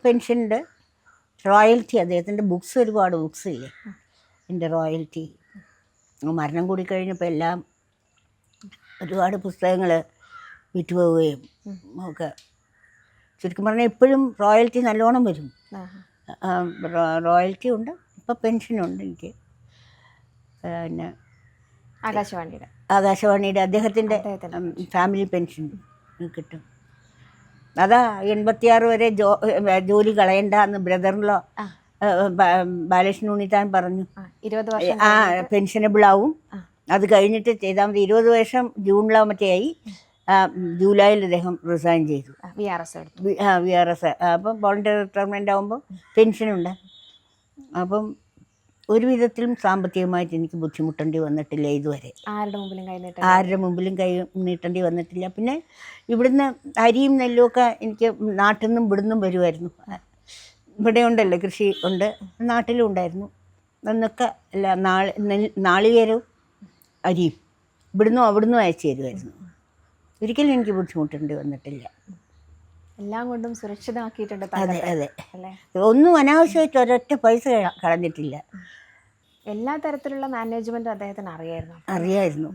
പെൻഷനുണ്ട്, റോയൽറ്റി, അദ്ദേഹത്തിൻ്റെ ബുക്സ്, ഒരുപാട് ബുക്സ് ഇല്ലേ, എൻ്റെ റോയൽറ്റി. മരണം കൂടി കഴിഞ്ഞപ്പോൾ എല്ലാം ഒരുപാട് പുസ്തകങ്ങൾ വിറ്റുപോവുകയും ഒക്കെ. ചുരുക്കം പറഞ്ഞാൽ ഇപ്പോഴും റോയൽറ്റി നല്ലോണം വരും. റോയൽറ്റി ഉണ്ട്, ഇപ്പോൾ പെൻഷനുണ്ട് എനിക്ക്. പിന്നെ ആകാശവാണിയുടെ അദ്ദേഹത്തിൻ്റെ ഫാമിലി പെൻഷൻ കിട്ടും. അതാ 86 വരെ ജോലി കളയണ്ട എന്ന് ബ്രദറിലോ ബാലകൃഷ്ണൻ ഉണ്ണിത്താൻ പറഞ്ഞു. 20 വർഷം പെൻഷനബിൾ ആവും, അത് കഴിഞ്ഞിട്ട് ചെയ്താൽ മതി. 20 വർഷം ജൂണിലോ മറ്റേ ആയി. ജൂലൈയിൽ അദ്ദേഹം റിസൈൻ ചെയ്തു. VRS. അപ്പം വോളണ്ടറി റിട്ടയർമെൻ്റ് ആകുമ്പോൾ പെൻഷനുണ്ട്. അപ്പം ഒരു വിധത്തിലും സാമ്പത്തികമായിട്ട് എനിക്ക് ബുദ്ധിമുട്ടേണ്ടി വന്നിട്ടില്ല ഇതുവരെ. ആരുടെ മുമ്പിലും കൈ നീട്ടേണ്ടി വന്നിട്ടില്ല. പിന്നെ ഇവിടുന്ന് അരിയും നെല്ലും ഒക്കെ എനിക്ക് നാട്ടിൽ നിന്നും ഇവിടുന്നും വരുമായിരുന്നു. ഇവിടെ ഉണ്ടല്ലോ കൃഷി ഉണ്ട്, നാട്ടിലും ഉണ്ടായിരുന്നു. അന്നൊക്കെ അല്ല നാളികേരവും അരിയും ഇവിടുന്നും അവിടുന്നും അയച്ചു തരുമായിരുന്നു. ഒരിക്കലും എനിക്ക് ബുദ്ധിമുട്ടേണ്ടി വന്നിട്ടില്ല. എല്ലാം കൊണ്ടും സുരക്ഷിതമാക്കിയിട്ടുണ്ട്. അതെ അതെ, ഒന്നും അനാവശ്യമായിട്ട് ഒരൊറ്റ പൈസ കളഞ്ഞിട്ടില്ല. എല്ലാ തരത്തിലുള്ള മാനേജ്മെൻറ്റും അദ്ദേഹത്തിന് അറിയായിരുന്നു.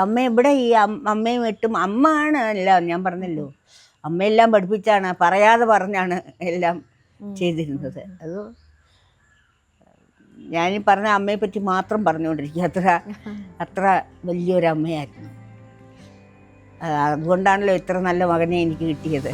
അമ്മ ഇവിടെ ഈ അമ്മയും എട്ടും അമ്മയാണ് എല്ലാം. ഞാൻ പറഞ്ഞല്ലോ, അമ്മയെല്ലാം പഠിപ്പിച്ചാണ്, പറയാതെ പറഞ്ഞാണ് എല്ലാം ചെയ്തിരുന്നത്. അത് ഞാനീ പറഞ്ഞ അമ്മയെ പറ്റി മാത്രം പറഞ്ഞുകൊണ്ടിരിക്കുക. അത്ര വലിയൊരമ്മയായിരുന്നു. അതുകൊണ്ടാണല്ലോ ഇത്ര നല്ല മകനെ എനിക്ക് കിട്ടിയത്.